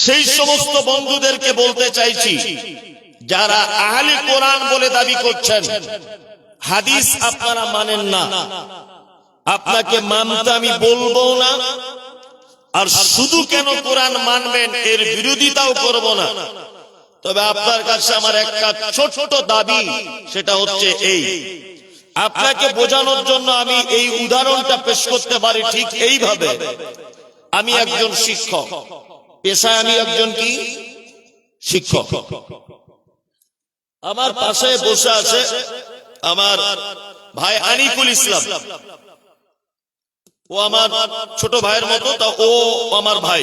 সেই সমস্ত বন্ধুদেরকে বলতে চাইছি যারা আহলে কোরআন বলে দাবি করছেন, হাদিস আপনারা মানেন না, আপনাকে মানতে আমি বলবো না, আর শুধু কেন কোরআন মানবেন এর বিরোধিতাও করব না। তবে আপনার কাছে আমার একটা ছোট্ট দাবি, সেটা হচ্ছে এই, আপনাকে বোঝানোর জন্য আমি এই উদাহরণটা পেশ করতে পারি ঠিক এইভাবে। আমি একজন শিক্ষক, পেশায় আমি একজন কি শিক্ষক। আমার পাশে বসে আছে আমার ভাই আনিকুল ইসলাম, ও আমার ছোট ভাইয়ের মতো, তা ও আমার ভাই,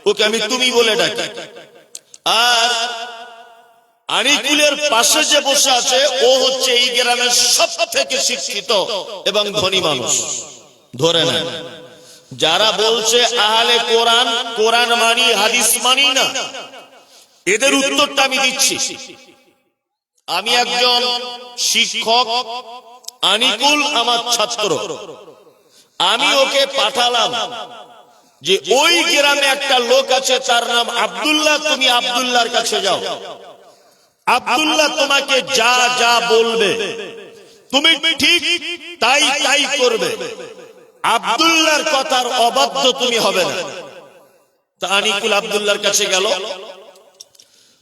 ওকে আমি তুমি বলে ডাকি। আর আনিকুলের পাশে যে বসে আছে ও হচ্ছে এই গ্রামের সব থেকে শিক্ষিত এবং ধনী মানুষ। ধরে নেন, যারা বলছে আহলে কোরআন, কোরআন মানি হাদিস মানি না, এদের উত্তরটা আমি দিচ্ছি। আমি একজন শিক্ষক, আনিকুল আমার ছাত্র। আমি ওকে পাঠালাম যে ওই গ্রামে একটা লোক আছে, তার নাম আব্দুল্লাহ, তুমি আব্দুল্লাহর কাছে যাও। আব্দুল্লাহ তোমাকে যা যা বলবে তুমি ঠিক তাই তাই করবে, আব্দুল্লাহর কথার অবাধ্য তুমি হবে না। তা আনিকুল আব্দুল্লাহর কাছে গেল।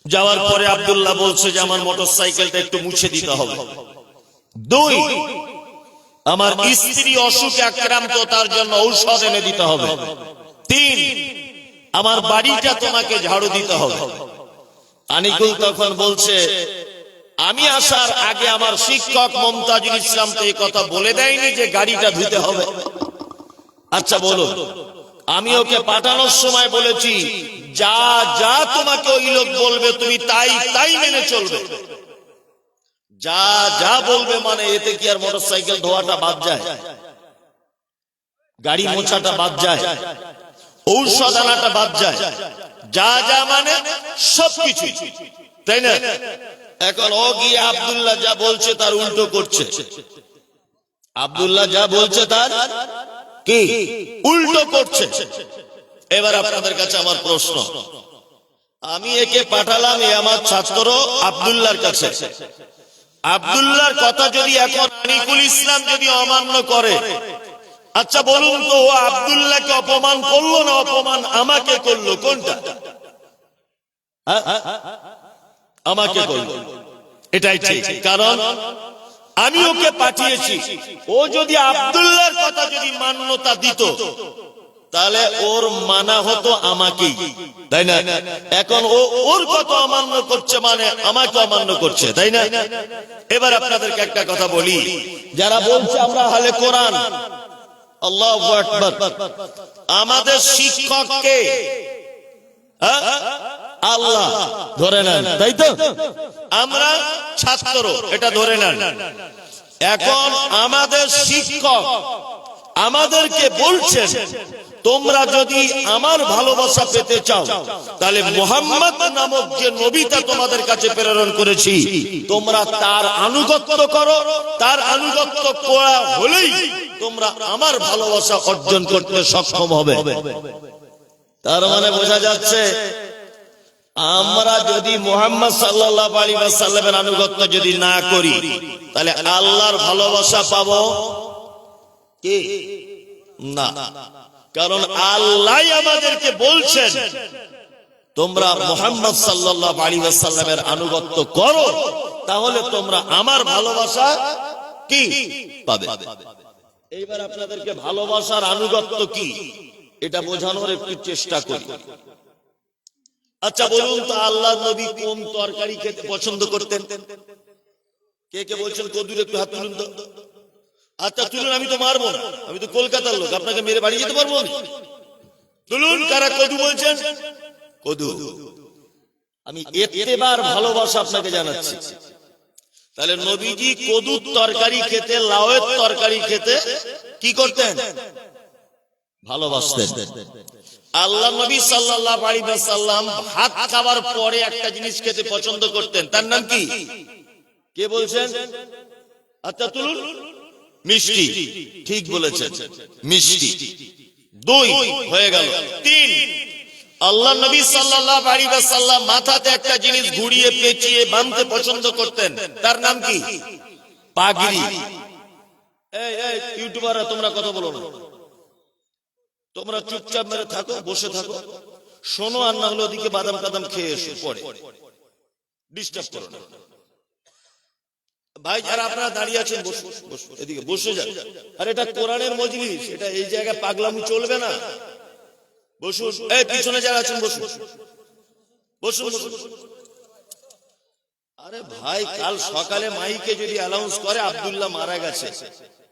যাওয়ার পরে আব্দুল্লাহ বলছে যে আমার মোটরসাইকেলটা একটু মুছে দিতে হবে। 2, আমার স্ত্রী অসুখে আক্রান্ত, তার জন্য ঔষধ এনে দিতে হবে। 3, আমার বাড়িটা তোমাকে ঝাড়ু দিতে হবে। আনিকুল তখন বলছে, আমি আসার আগে আমার শিক্ষক মমতাজুল ইসলাম তো এই কথা বলে দেয়নি যে গাড়িটা ধুতে হবে? আচ্ছা বলুন, আমি ওকে পাঠানোর সময় বলেছি যা যা তোমাকে ওই লোক বলবে তুমি তাই তাই মেনে চলবে। যা যা বলবে মানে এতে কি আর মোটরসাইকেল ধোয়াটা বাদ যায়, গাড়ি মোছাটা বাদ যায়, ঔষধ আনাটা বাদ যায়? যা যা মানে সবকিছু, তাই না? এখন ও গিয়ে আব্দুল্লাহ যা বলছে তার উল্টো করছে। আব্দুল্লাহ যা বলছে তার কি উল্টো করছে। এবার আপনাদের কাছে আমার প্রশ্ন, আমি একে পাঠালাম এ আমার ছাত্র আব্দুল্লাহর কাছে। আব্দুল্লাহর কথা যদি এখন আনিকুল ইসলাম যদি অমান্য করে, আচ্ছা বলুন তো ও আব্দুল্লাহকে অপমান করলো না অপমান আমাকে করলো? কোনটা? আমাকে করলো, এটাই ঠিক। কারণ আমি ওকে পাঠিয়েছি, ও যদি আব্দুল্লাহর কথা যদি মান্যতা দিত তাহলে ওর মানা হতো আমাকেই, তাই না? এখন ও ওর কথা অমান্য করছে মানে আমাকে অমান্য করছে, তাই না? এবার আপনাদেরকে একটা কথা বলি, যারা বলছে আমরা আহলে কোরআন, আল্লাহু আকবার, আমাদের শিক্ষককে আল্লাহ ধরে নেন, তাই তো? আমরা ছাত্র, এটা ধরে নেন। এখন আমাদের শিক্ষক আমাদেরকে বলছেন তোমরা যদি আমার ভালোবাসা পেতে চাও তাহলে মুহাম্মদ নামক যে নবীটা তোমাদের কাছে প্রেরণ করেছি তোমরা তার আনুগত্য করো, তার আনুগত্য করা হলেই তোমরা আমার ভালোবাসা অর্জন করতে সক্ষম হবে। তার মানে বোঝা যাচ্ছে আমরা যদি মুহাম্মদ সাল্লাল্লাহু আলাইহি ওয়াসাল্লামের আনুগত্য যদি না করি তাহলে আল্লাহর ভালোবাসা পাবো কি না? কারণ আল্লাহ আমাদেরকে বলছেন তোমরা মুহাম্মদ সাল্লাল্লাহু আলাইহি ওয়াসাল্লামের আনুগত্য করো, তাহলে তোমরা আমার ভালোবাসা কি পাবে। এইবার আপনাদেরকে ভালোবাসার আনুগত্য কি এটা বোঝানোর একটু চেষ্টা করি। আচ্ছা বলুন তো আল্লাহর নবী কোন তরকারি খেতে পছন্দ করতেন? কে কে বলছেন কদুর? একটু হাত তুলুন তো। আচ্ছা তুলুন, আমি তো মারবো না, আমি তো কলকাতার লোক, আপনাকে মেরে বাড়ি যেতে পারবো আমি? তুলুন, কারা কদু বলছেন? কদু। আমি এতেবার ভালোবাসা আপনাকে জানাচ্ছি। তাহলে নবীজি কদুর তরকারি খেতে, লাউয়ের তরকারি খেতে কি করতেন? ভালোবাসতেন। আল্লাহ নবী সাল্লাল্লাহু আলাইহি ওয়াসাল্লাম ভাত খাওয়ার পরে একটা জিনিস খেতে পছন্দ করতেন, তার নাম কি? কে বলছেন? আচ্ছা তুলুন। মিষ্টি। ঠিক বলেছেন, মিষ্টি। 2 হয়ে গেল। 3 আল্লাহ নবী সাল্লাল্লাহু আলাইহি ওয়াসাল্লাম মাথাতে একটা জিনিস ঘুরিয়ে পেঁচিয়ে বাঁধতে পছন্দ করতেন, তার নাম কি? পাগড়ি। এই ইউটিউবাররা তোমরা কথা বলো না, তোমরা চুপচাপ মেরে থাকো, বসে থাকো, শোনো, আর না হলে ওদিকে বাদাম কাদাম খেয়ে এসো, পরে ডিস্টার্ব করো না। ভাই যারা আপনারা দাঁড়িয়ে আছেন বসুন, বসুন, এদিকে বসে যান। আর এটা কোরআনের মজলিস, এটা এই জায়গায় পাগলামি চলবে না। বসুন, এই পিছনে যারা আছেন বসুন, বসুন, বসুন। আরে ভাই, কাল সকালে মাইকে যদি অ্যানাউন্স করে আব্দুল্লাহ মারা গেছে,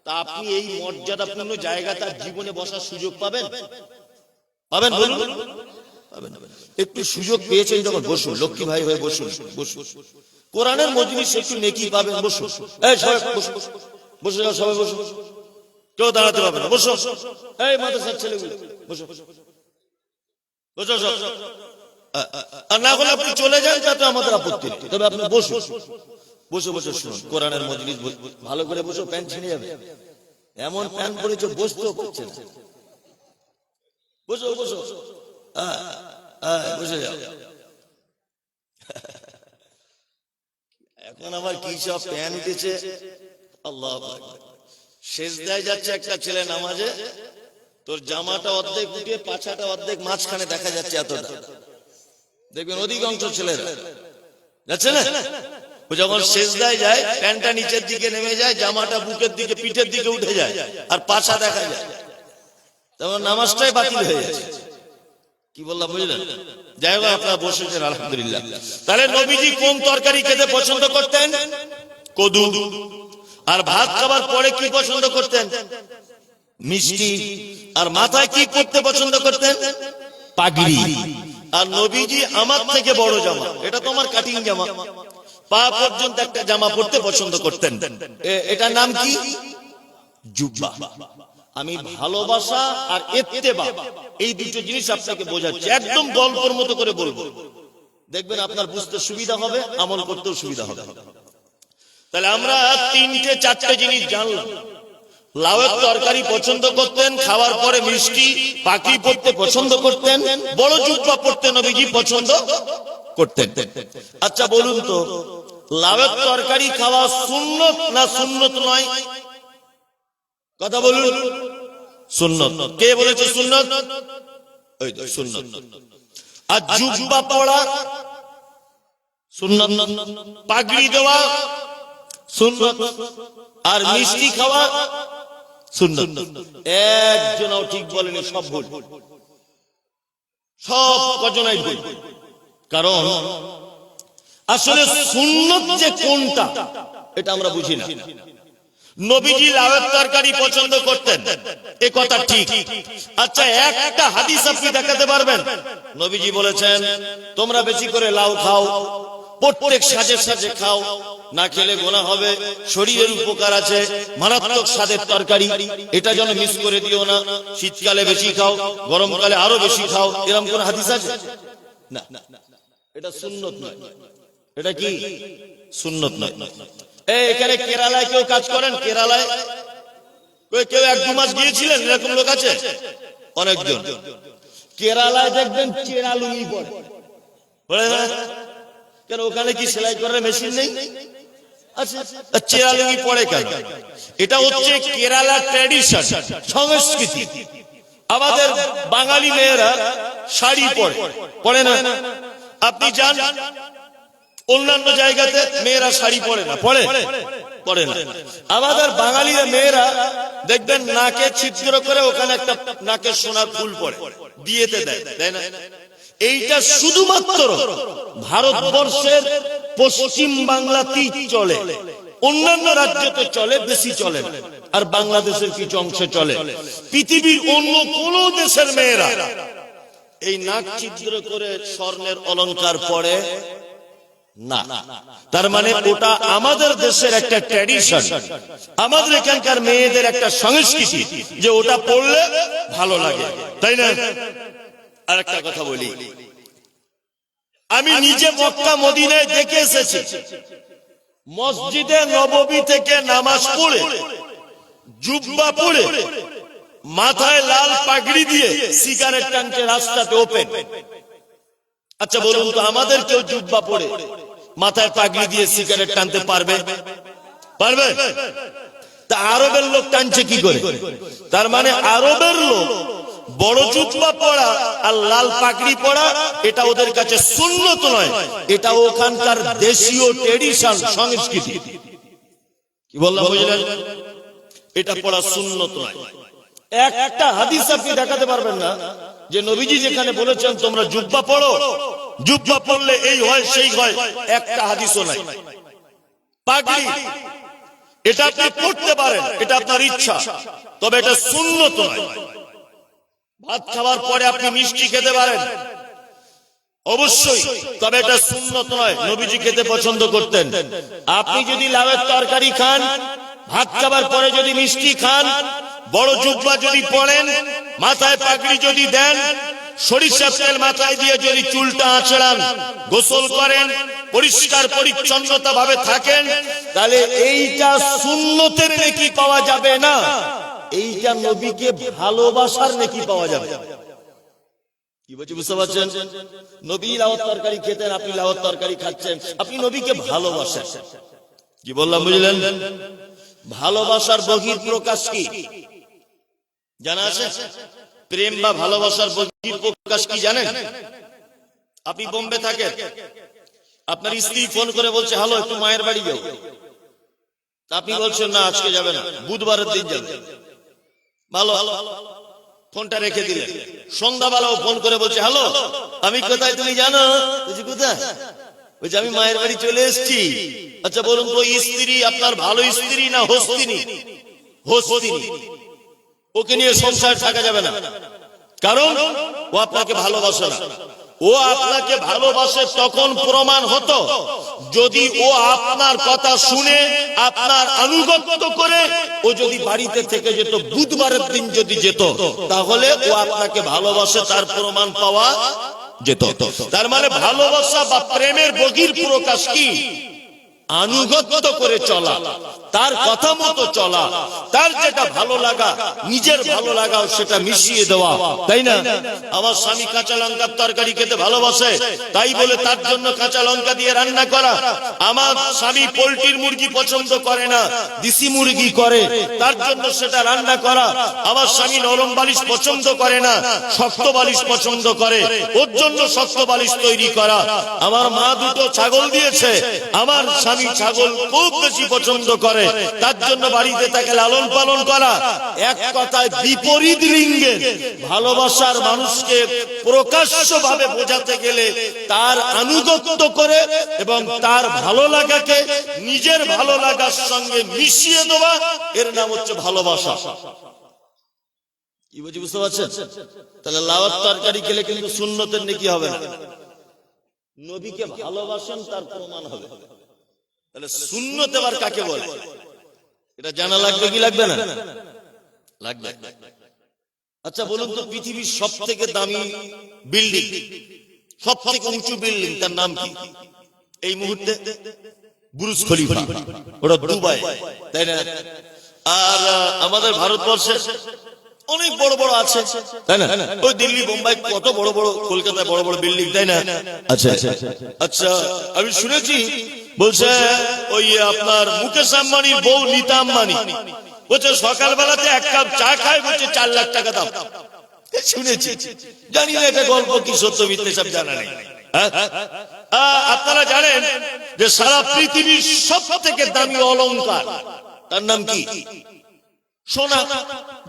তা আপনি এই মর্যাদাপূর্ণ জায়গা তার জীবনে বসার সুযোগ পাবেন? পাবেন? বলুন, পাবেন। একটু সুযোগ পেয়েছেন যখন বসুন, লক্ষ্মী ভাই হয়ে বসুন, বসুন। কোরআনের মজলিস একটু নেকি পাবেন, বসুন। এই সবাই বসুন, বসে যাও, সবাই বসুন, কেউ দাঁড়াতে পারবে না, বসো। এই মাদ্রাসার ছেলেগুলো বসো, বসো। আর না হলে আপনি চলে যান, তাতে আমাদের আপত্তি নেই, তবে আপনি বসুন, বসে বসে শুনুন কোরআনের মজলিস। ভালো করে বসো, প্যান্ট ছিঁড়ে যাবে, এমন প্যান্ট পরেছো বসতেও পারছে না। বসো, বসো, বসে যাও। এখন আবার কি সব প্যান উঠেছে, আল্লাহ আকবার। সেজদায় যাচ্ছে একটা ছেলে নামাজে, তোর জামাটা অর্ধেক উঠিয়ে পাছাটা অর্ধেক মাঝখানে দেখা যাচ্ছে, এতটা। দেখবেন অধিকাংশ ছেলেরা যাচ্ছে না, ও যখন সেজদায় যায় প্যান্টটা নিচের দিকে নেমে যায়, জামাটা বুকের দিকে পিঠের দিকে উঠে যায়, আর পাছা দেখা যায়, তখন নামাজটাই বাতিল হয়ে যাচ্ছে। কি বললাম বুঝলেন? যাই হোক, আপনারা বসেছেন, আলহামদুলিল্লাহ। তাহলে নবীজি কোন তরকারি খেতে পছন্দ করতেন? কদু। আর ভাত খাবার পরে কি পছন্দ করতেন? মিষ্টি। আর মাথায় কি পরতে পছন্দ করতেন? পাগড়ি। আর নবীজি আমার থেকে বড় জামা, এটা তো আমার কাটিং জামা, পা পর্যন্ত একটা জামা পরতে পছন্দ করতেন, এটার নাম কি? জুব্বা। আমি ভালোবাসা আর ইত্তেবা, এই দুটো জিনিস আপনাকে বোঝাচ্ছি, একদম গল্পের মতো করে বলবো, দেখবেন আপনার বুঝতে সুবিধা হবে, আমল করতেও সুবিধা হবে। তাহলে আমরা তিনটে চারটে জিনিস জানলাম। লাউয়ের তরকারি পছন্দ করতেন, খাওয়ার পরে মিষ্টি, পাগড়ি পরতে পছন্দ করতেন, বড় জুব্বা পরতে নবীজি পছন্দ করতেন। আচ্ছা বলুন তো, লাউয়ের তরকারি খাওয়া সুন্নত না সুন্নত নয়? কথা বলুন। সুন্নত। কে বলেছে সুন্নত? ওই তো সুন্নত। আর জুব্বা পরা সুন্নত, পাগড়ি দেওয়া সুন্নত, আর মিষ্টি খাওয়া সুন্নত। একজনও ঠিক বলেনি, সব ভুল, সব কজনাই ভুল। কারণ আসলে সুন্নত যে কোনটা এটা আমরা বুঝি না। নবীজি লাউয়ের তরকারি পছন্দ করতেন, এ কথা ঠিক। আচ্ছা, একটা হাদিস আপনি দেখাতে পারবেন? নবীজি বলেছেন তোমরা বেশি করে লাউ খাও, প্রত্যেক সাজে সাজে খাও, না খেলে গোনা হবে, শরীরের উপকার আছে, মারাত্মক স্বাদের তরকারি, এটা যেন মিস করে দিও না। শীতকালে বেশি খাও, গরমকালে আরো বেশি খাও, এরকম কোন হাদিস আছে? না, এটা সুন্নত নয়। এটা কি সুন্নত নয়? এখানে কেরালায় কেউ কাজ করেন? কেরালায় কেউ 1-2 মাস গিয়েছিলেন? এরকম লোক আছে অনেকজন। কেরালায় দেখবেন চেরা লুঙ্গি পরে না, কেন ওখানে কি সেলাই করার মেশিন নেই? আচ্ছা, চেরা লুঙ্গি পরে কেন? এটা হচ্ছে কেরালা ট্র্যাডিশন, সংস্কৃতি। আমাদের বাঙালি মেয়েরা শাড়ি পরে না। আপনি যান অন্যান্য জায়গাতে, মেয়েরা শাড়ি পরে না, পরে না। আমাদের বাঙালিরা মেয়েরা দেখবেন নাকে ছিদ্র করে ওখানে একটা নাকে সোনার ফুল পরে, বিয়েতে দেয়, তাই না? এইটা শুধুমাত্র ভারতবর্ষের পশ্চিম বাংলাতেই চলে, অন্যান্য রাজ্যতে চলে, বেশি চলে না। আর বাংলাদেশের কিছু অংশে চলে। পৃথিবীর অন্য কোন দেশের মেয়েরা এই নাক ছিদ্র করে স্বর্ণের অলংকার পরে না। তার মানে ওটা আমাদের দেশের একটা ট্র্যাডিশন, আমাদের এখানকার মেয়েদের একটা সংস্কৃতি, যে ওটা পড়লে ভালো লাগে, তাই না? আর একটা কথা বলি, আমি নিজে মক্কা মদিনায় দেখে এসেছি, মসজিদে নববী থেকে নামাজ পড়ে জুব্বা পড়ে মাথায় লাল পাগড়ি দিয়ে সিগারেট টানছে রাস্তাতে ওপেন। আচ্ছা বলুন তো, আমাদের কেউ জুব্বা পরে মাথায় পাগড়ি দিয়ে সিগারেট টানতে পারবে? পারবে? তা আরবের লোক টানছে কি করে? তার মানে আরবের লোক বড় জুব্বা পরা আর লাল পাগড়ি পরা এটা ওদের কাছে সুন্নত নয়, এটা ওখানকার দেশীয় ট্রেডিশন, সংস্কৃতি। কি বললাম বুঝলেন? এটা পড়া সুন্নত নয়। একটা হাদিস আপনি দেখাতে পারবেন না যে নবীজি যেখানে বলেছেন তোমরা জুব্বা পড়ো, জুব্বা পড়লে এই হয় সেই হয়, একটা হাদিসও নাই। পাগড়ি এটা আপনি পড়তে পারেন, এটা আপনার ইচ্ছা, তবে এটা সুন্নত নয়। ভাত খাওয়ার পরে আপনি মিষ্টি খেতে পারেন অবশ্যই, তবে এটা সুন্নত নয়। নবীজি খেতে পছন্দ করতেন। আপনি যদি লাউয়ের তরকারি খান, ভাত খাবার পরে যদি মিষ্টি খান, বড় জুব্বা যদি পড়েন, মাথায় পাগড়ি যদি দেন, সরিষার তেল মাথায় দিয়ে যদি চুলটা আঁচড়ান, গোসল করেন, পরিষ্কার পরিচ্ছন্নতা ভাবে থাকেন, তাহলে এইটা সুন্নতের নেকি পাওয়া যাবে না, এইটা নবীকে ভালোবাসার নেকি পাওয়া যাবে। কি বলছি বুঝতে পারছেন? নবী লাউয়ের তরকারি খেতেন, আপনি লাউয়ের তরকারি খাচ্ছেন, আপনি নবীকে ভালোবাসেন। কি বললাম বুঝলেন? ভালোবাসার বহির প্রকাশ কি জানা আছে? প্রেম বা ভালোবাসার বহির প্রকাশ কি জানেন? আপনি বোম্বে থাকেন, আপনার স্ত্রী ফোন করে বলছে হ্যালো একটু মায়ের বাড়ি যাও, আপনি বলছেন না আজকে যাবে না, বুধবারের দিন যাবে। ভালো, ফোনটা রেখে দিলেন। সন্ধ্যাবেলাও ফোন করে বলছে হ্যালো আমি কোথায় তুমি জানো? বলছি কোথায়? বলছে আমি মায়ের বাড়ি চলে এসেছি। আচ্ছা বলুন তো, স্ত্রী আপনার ভালো স্ত্রী না হস্তিনী? হস্তিনী। ওকে নিয়ে সংসার থাকা যাবে না, কারণ ও আপনাকে ভালোবাসে না। ও আপনাকে ভালোবাসে তখন প্রমাণ হতো যদি ও আপনার কথা শুনে আপনার আনুগত্য করে ও যদি বাড়িতে থেকে যেত, বুধবারের দিন যদি যেত, তাহলে ও আপনাকে ভালোবাসে তার প্রমাণ পাওয়া যেত। তার মানে ভালোবাসা বা প্রেমের বহির প্রকাশ কি? আনুগত্য করে চলা, তার কথা মতো চলা, তার যেটা ভালো লাগা নিজের ভালো লাগাও সেটা মিশিয়ে দেওয়া, তাই না? আমার স্বামী কাঁচা লঙ্কার তরকারি খেতে ভালোবাসে, তাই বলে তার জন্য কাঁচা লঙ্কা দিয়ে রান্না করা। আমার স্বামী পোল্ট্রির মুরগি পছন্দ করে না, দেশি মুরগি করে, তার জন্য সেটা রান্না করা। আমার স্বামী নরম বালিশ পছন্দ করে না, শক্ত বালিশ পছন্দ করে, ওর জন্য শক্ত বালিশ তৈরি করা। আমার মা দুটো ছাগল দিয়েছে, আমার স্বামী ছাগল খুব বেশি পছন্দ করে, তার জন্য বাড়িতে তাকে লালন পালন করা। এক কথায় বিপরীত লিঙ্গের ভালোবাসার মানুষকে প্রকাশ্য ভাবে বোঝাতে গেলে তার আনুগত্য করে এবং তার ভালো লাগাকে নিজের ভালো লাগার সঙ্গে মিশিয়ে দেওয়া, এর নাম হচ্ছে ভালোবাসা। কি বলছি বুঝতে পারছেন? তাহলে লাউয়ের তরকারি খেলে কিন্তু সুন্নতের নেকি হবে না, নবীকে ভালোবাসেন তার প্রমাণ হবে। তাহলে সুন্নত এবার কাকে বলে এটা জানা লাগবে কি লাগবে না? লাগবে। আচ্ছা বলুন তো, পৃথিবীর সব থেকে দামি বিল্ডিং, সব থেকে উঁচু বিল্ডিং, তার নাম কি এই মুহূর্তে? বুর্জ খলিফা, ওটা দুবাই, তাই না? আর আমাদের ভারতবর্ষে অনেক বড় বড় আছে, তাই না? ওই দিল্লি বোম্বাই কত বড় বড়, কলকাতায় বড় বড় বিল্ডিং, তাই না? আচ্ছা আচ্ছা, আমি শুনেছি বলছে ওই আপনার মুকেশ আম্বানির বউ নীতা আম্বানি বলছে সকালবেলাতে এক কাপ চা খায়, বলছে 4 লাখ টাকা দাম। শুনেছি, জানি না এটা গল্প কি সত্য মিথ্যে সব জানা নেই। আপনারা জানেন যে সারা পৃথিবীর সব থেকে দামি অলংকার তার নাম কি? সোনা,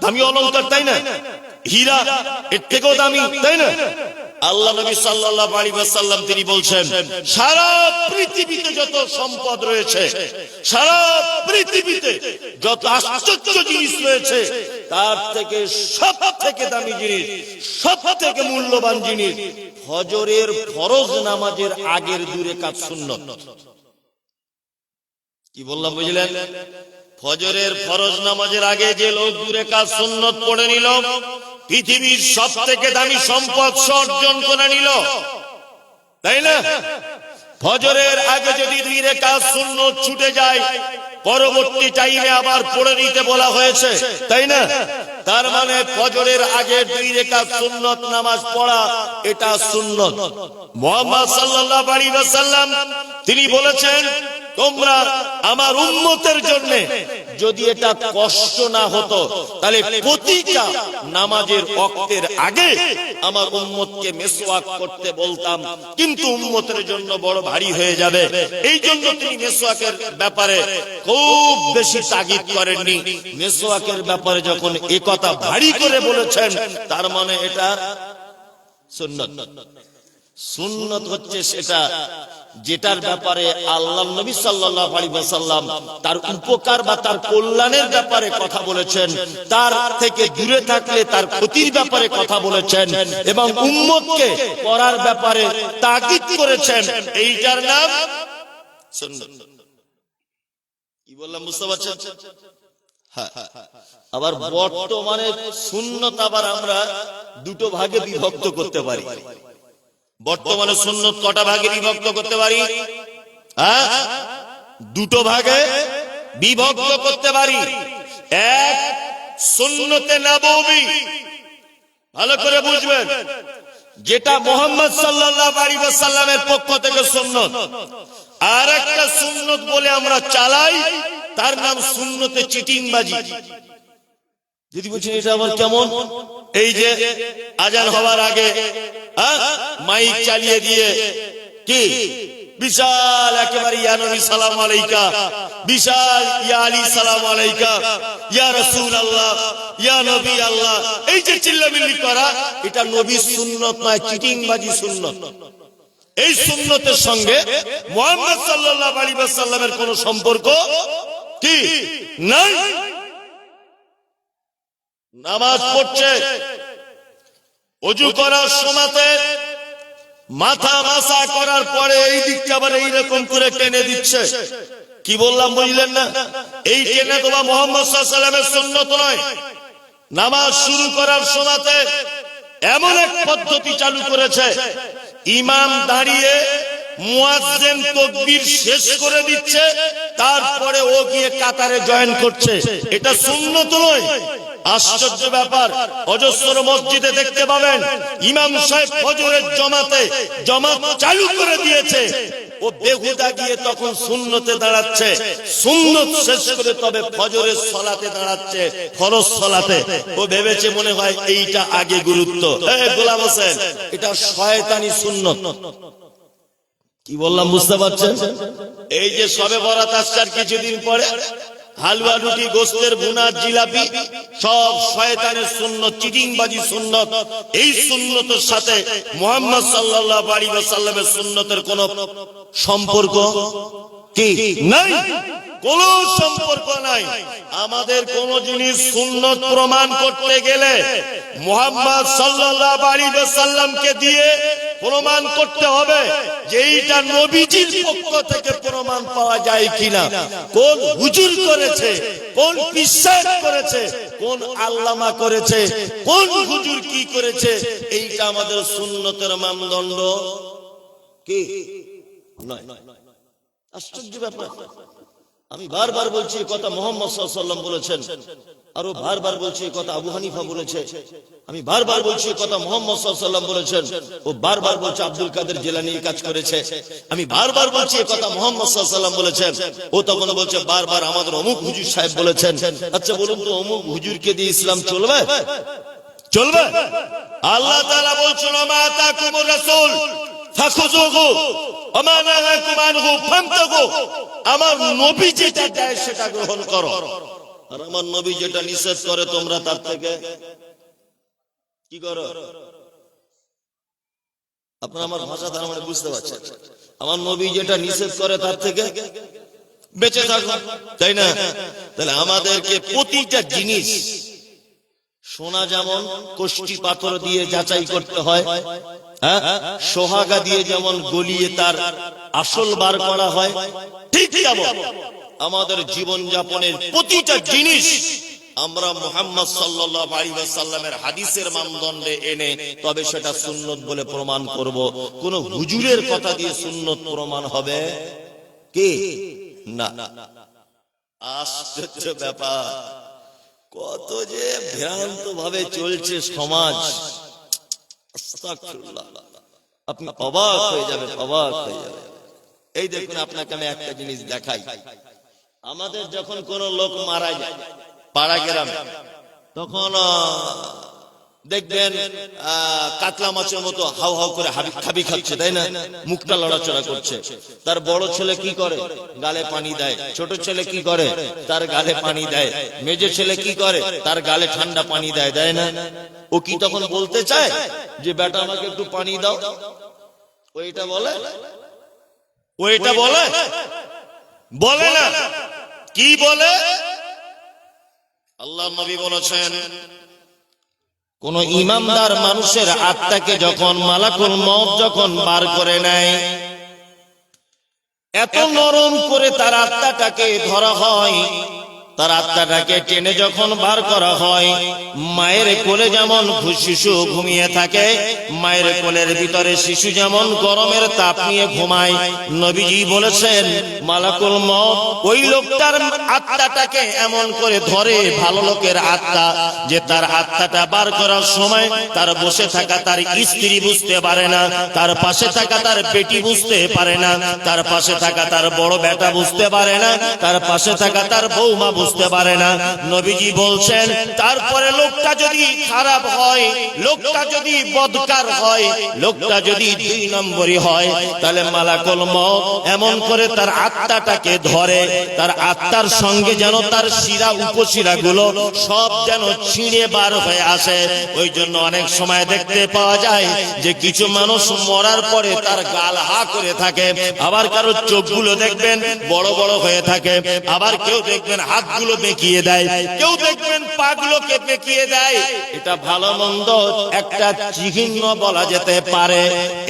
দামি অলংকার, তাই না? হীরা এর থেকেও দামি, তাই না? আল্লাহ নবী সাল্লাল্লাহু আলাইহি ওয়াসাল্লাম তিনি বলছেন সারা পৃথিবীতে যত সম্পদ রয়েছে, সারা পৃথিবীতে যত আশ্চর্য জিনিস রয়েছে, তার থেকে সব থেকে দামি জিনিস, সব থেকে মূল্যবান জিনিস ফজরের ফরজ নামাজের আগের 2 রাকাত সুন্নত। কি বললাম বুঝলেন? ফজরের ফরজ নামাজের আগে যে লোক 2 রাকাত সুন্নত পড়ে নিল, পৃথিবীর সব থেকে দামি সম্পদ অর্জন করে নিল, তাই না? ফজরের আগে যদি 2 রাকাত সুন্নত ছুটে যায়, পরবর্তী টাইমে আবার পড়ে নিতে বলা হয়েছে, তাই না? তার মানে ফজরের আগে 2 রাকাত সুন্নত নামাজ পড়া এটা সুন্নত। মুহাম্মদ সাল্লাল্লাহু আলাইহি ওয়াসাল্লাম তিনি বলেছেন, তোমরা আমার উম্মতের জন্য যদি এটা কষ্ট না হতো তাহলে প্রতিটা নামাজের ওয়াক্তের আগে আমার উম্মতকে মিসওয়াক করতে বলতাম, কিন্তু উম্মতের জন্য বড় ভারী হয়ে যাবে, এই জন্য তিনি মিসওয়াকের ব্যাপারে খুব বেশি তাগিদ করেননি। মিসওয়াকের ব্যাপারে যখন এই কথা ভারী করে বলেছেন, তার মানে এটা সুন্নাত। সুন্নাত হচ্ছে সেটা যেটার ব্যাপারে আল্লাহর নবী সাল্লাল্লাহু আলাইহি ওয়াসাল্লাম তার উপকার বা তার কল্যাণের ব্যাপারে কথা বলেছেন, তার থেকে দূরে থাকলে তার ক্ষতির ব্যাপারে কথা বলেছেন এবং উম্মতকে করার ব্যাপারে তাকিদ করেছেন, এইটার নাম সুন্নাত। কি বললাম বুঝতে পারছেন? হ্যাঁ। আবার বর্তমানে সুন্নাত আবার আমরা দুটো ভাগে বিভক্ত করতে পারি। বর্তমানে সুন্নত কটা ভাগে বিভক্ত করতে পারি? হ্যাঁ, দুটো ভাগে বিভক্ত করতে পারি। এক, সুন্নতে নববী, ভালো করে বুঝবেন, যেটা মুহাম্মদ সাল্লাল্লাহু আলাইহি ওয়াসাল্লামের পক্ষ থেকে সুন্নত। আর একটা সুন্নত বলে আমরা চালাই, তার নাম সুন্নতে চিটিংবাজি। যদি বলছেন এটা আবার কেমন? এই যে আজান হওয়ার আগে মাইক চালিয়ে দিয়ে কি বিশাল একেবারে ইয়া নবী সালাম আলাইকা, বিশাল ইয়া আলী সালাম আলাইকা, ইয়া রাসূলুল্লাহ, ইয়া নবী আল্লাহ, এই যে চিল্লামিল্লি করা, এটা নবীর সুন্নত নয়, চিটিংবাজি সুন্নত। এই সুন্নতের সঙ্গে মুহাম্মদ সাল্লাল্লাহু আলাইহি ওয়াসাল্লামের কোনো সম্পর্ক কি নাই। নামাজ পড়ছে, ওযু করার সময়তে মাথা মাসা করার পরে এই দিকটা আবার এইরকম করে টেনে দিচ্ছে। কি বললাম বুঝলেন না? এই টেনে দেওয়া মুহাম্মদ সাল্লাল্লাহু আলাইহি ওয়াসাল্লামের সুন্নত নয়। নামাজ শুরু করার সময়তে এমন এক পদ্ধতি চালু করেছে, ইমাম দাঁড়িয়ে মুয়াজ্জিন তাকবীর শেষ করে দিচ্ছে, তারপরে ও গিয়ে কাতারে জয়েন করছে। এটা সুন্নত নয়। আশ্চর্য ব্যাপার, অজস্র মসজিদে দেখতে পাবেন ইমাম সাহেব ফজরের জামাত চালু করে দিয়েছে, ও বেহুদা গিয়ে তখন সুন্নতে দাঁড়াচ্ছে, সুন্নত শেষ করে তবে ফজরের সালাতে দাঁড়াচ্ছে, ফরজ সালাতে। ও ভেবেছে মনে হয় এইটা আগে গুরুত্ব। এই গোলাম হোসেন, এটা শয়তানি সুন্নত। কি বললাম বুঝতে পারছেন? এই যে সবে বরাত আসছে আর কিছুদিন পরে, হালুয়া, রুটি, গোস্তের ভুনা, জিলাপি, সব শয়তানের সুন্নত, চিটিংবাজি সুন্নত। এই সুন্নতের সাথে মুহাম্মদ সাল্লাল্লাহু আলাইহি ওয়াসাল্লামের সুন্নতের কোনো সম্পর্ক কি নাই? কোন সম্পর্ক নাই। আমাদের কোন জিনিস সুন্নত প্রমাণ করতে গেলে মুহাম্মদ সাল্লাল্লাহু আলাইহি ওয়াসাল্লামকে দিয়ে প্রমাণ করতে হবে যে এইটা নবীজির পক্ষ থেকে প্রমাণ পাওয়া যায় কিনা, কোন হুজুর করেছে, কোন বিশ্বাস করেছে, কোন আল্লামা করেছে, কোন হুজুর কি করেছে, এইটা আমাদের সুন্নতের মানদণ্ড কি নয়। আশ্চর্য ব্যাপার। আমি বারবার বলছি এই কথা মুহাম্মদ সাল্লাল্লাহু আলাইহি ওয়াসাল্লাম বলেছেন, আরো বারবার বলছি এই কথা আবু হানিফা বলেছে, আমি বারবার বলছি এই কথা মুহাম্মদ সাল্লাল্লাহু আলাইহি ওয়াসাল্লাম বলেছেন, ও বারবার বলছে আব্দুল কাদের জিলানী এই কাজ করেছে, আমি বারবার বলছি এই কথা মুহাম্মদ সাল্লাল্লাহু আলাইহি ওয়াসাল্লাম বলেছেন, ও তখন বলছে বারবার আমাদের অমুক হুজুর সাহেব বলেছেন। আচ্ছা বলুন তো, অমুক হুজুরকে দিয়ে ইসলাম চলবে? চলবে? আল্লাহ তাআলা বলছেন, মা আতাকুমুর রাসূল ফাখুযুহু ওয়া মা নাহাকুম আনহু ফান্তাহু। আমার নবী যেটা দেয় সেটা গ্রহণ করো, আর আমার নবী যেটা নিষেধ করে তোমরা তার থেকে কি করো? আপনারা আমার ভাষা তার মানে বুঝতে পারছেন? আমার নবী যেটা নিষেধ করে তার থেকে বেঁচে থাকো, তাই না? তাহলে আমাদেরকে প্রতিটা জিনিস, সোনা যেমন কষ্টি পাথর দিয়ে যাচাই করতে হয়, সোহাগা দিয়ে যেমন গলিয়ে তার আসল বার করা হয়, ঠিক তেমন আমাদের জীবন যাপনের প্রতিটা জিনিস আমরা মুহাম্মদ সাল্লাল্লাহু আলাইহি ওয়াসাল্লামের হাদিসের মানদণ্ডে এনে তবে সেটা সুন্নত বলে প্রমাণ করব। কোন হুজুরের কথা দিয়ে সুন্নত প্রমাণ হবে কি না। আশ্চর্য ব্যাপার, কত যে ভ্রান্ত ভাবে চলছে সমাজ। আস্তাগফিরুল্লাহ। আপনি অবাক হয়ে যাবেন, অবাক হয়ে যাবেন। এই দেখুন, আপনাকে আমি একটা জিনিস দেখাই। আমাদের যখন কোন লোক মারা যায় পাড়া গ্রামে, তখন দেখবেন কাতলা মাছের মতো হাউ হাউ করে খাবি খাচ্ছে, তাই না? মুখটা লড়াচড়া করছে। তার বড় ছেলে কি করে? গালে পানি দেয়। ছোট ছেলে কি করে? তার গালে পানি দেয়। মেজে ছেলে কি করে? তার গালে ঠান্ডা পানি দেয়, দেয় না? ও কি তখন বলতে চায় যে বেটা আমাকে একটু পানি দাও? ওইটা বলে? ওইটা বলে? বলে না। কি বলে? আল্লাহর নবী বলেছেন, কোন ইমানদার মানুষের আত্মাকে যখন মালাকুল মউত যখন বার করে নেয়, এত নরম করে তার আত্মাটাকে ধরা হয়, তার আত্মাটাকে টেনে যখন বার করা হয়, মায়ের কোলে যেমন শিশু ঘুমিয়ে থাকে, মায়ের কোলের ভিতরে শিশু যেমন গরমের তাপ নিয়ে ঘুমায়, নবীজি বলেছেন মালাকুল মউত ওই লোকটার আত্মাটাকে এমন করে ধরে, ভালো লোকের আত্মা, যে তার আত্মাটা বার করার সময় তার বসে থাকা তার স্ত্রী বুঝতে পারে না, তার পাশে থাকা তার বেটি বুঝতে পারে না, তার পাশে থাকা তার বড় বেটা বুঝতে পারে না, তার পাশে থাকা তার বৌমা বুঝতে পারে না। নবীজি বলছেন তারপরে লোকটা যদি খারাপ হয়, লোকটা যদি বদকার হয়, লোকটা যদি 2 নম্বরী হয়, তাহলে মালাকুল মউত এমন করে তার আত্মাটাকে ধরে, তার আত্মার সঙ্গে যেন তার শিরা উপশিরা গুলো সব যেন ছিঁড়ে বার হয়ে আসে। ওই জন্য অনেক সময় দেখতে পাওয়া যায় যে কিছু মানুষ মরার পরে তার গাল হা করে থাকে, আবার কারো চোখগুলো দেখবেন বড় বড় হয়ে থাকে, আবার কেউ দেখবেন হাতগুলো বেঁকিয়ে দেয়, কেউ দেখবেন পাগুলোকে বেঁকিয়ে দেয়। এটা ভালো মন্দ একটা চিহ্ন বলা যেতে পারে।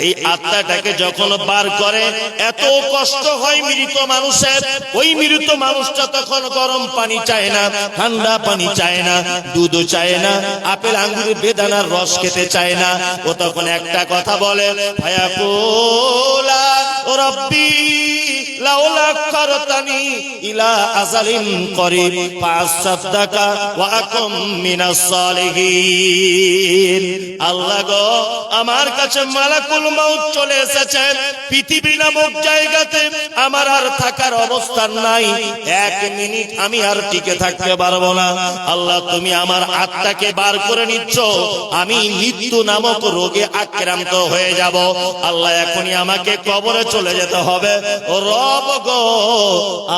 এই আত্মাটাকে যখন বার করে এত কষ্ট হয় মৃত মানুষের। ওই মৃত মানুষটা তখন গরম পানি চায় না, ঠান্ডা পানি চায় না, দুধও চায় না, আপেল আঙ্গুর বেদানার রস খেতে চায় না। ও তখন একটা কথা বলে, ফায়াকুলা রাব্বি লাউলা কারতানি ইলা আযালিন করিব ফাসাদদাকা ওয়া আকুম মিনাস সালিহিন। আল্লাহ গো, আমার কাছে মালাকুল মউত চলে এসেছে, পৃথিবী নামক জায়গাতে আমার আর থাকার অবস্থান নাই, 1 মিনিট আমি আর টিকে থাকতে পারবো না। আল্লাহ তুমি আমার আত্মাকে বার করে নিচ্ছ, আমি মৃত্যু নামক রোগে আক্রান্ত হয়ে যাব। আল্লাহ এখনই আমাকে কবরে চলে যেতে হবে। ও রব গো,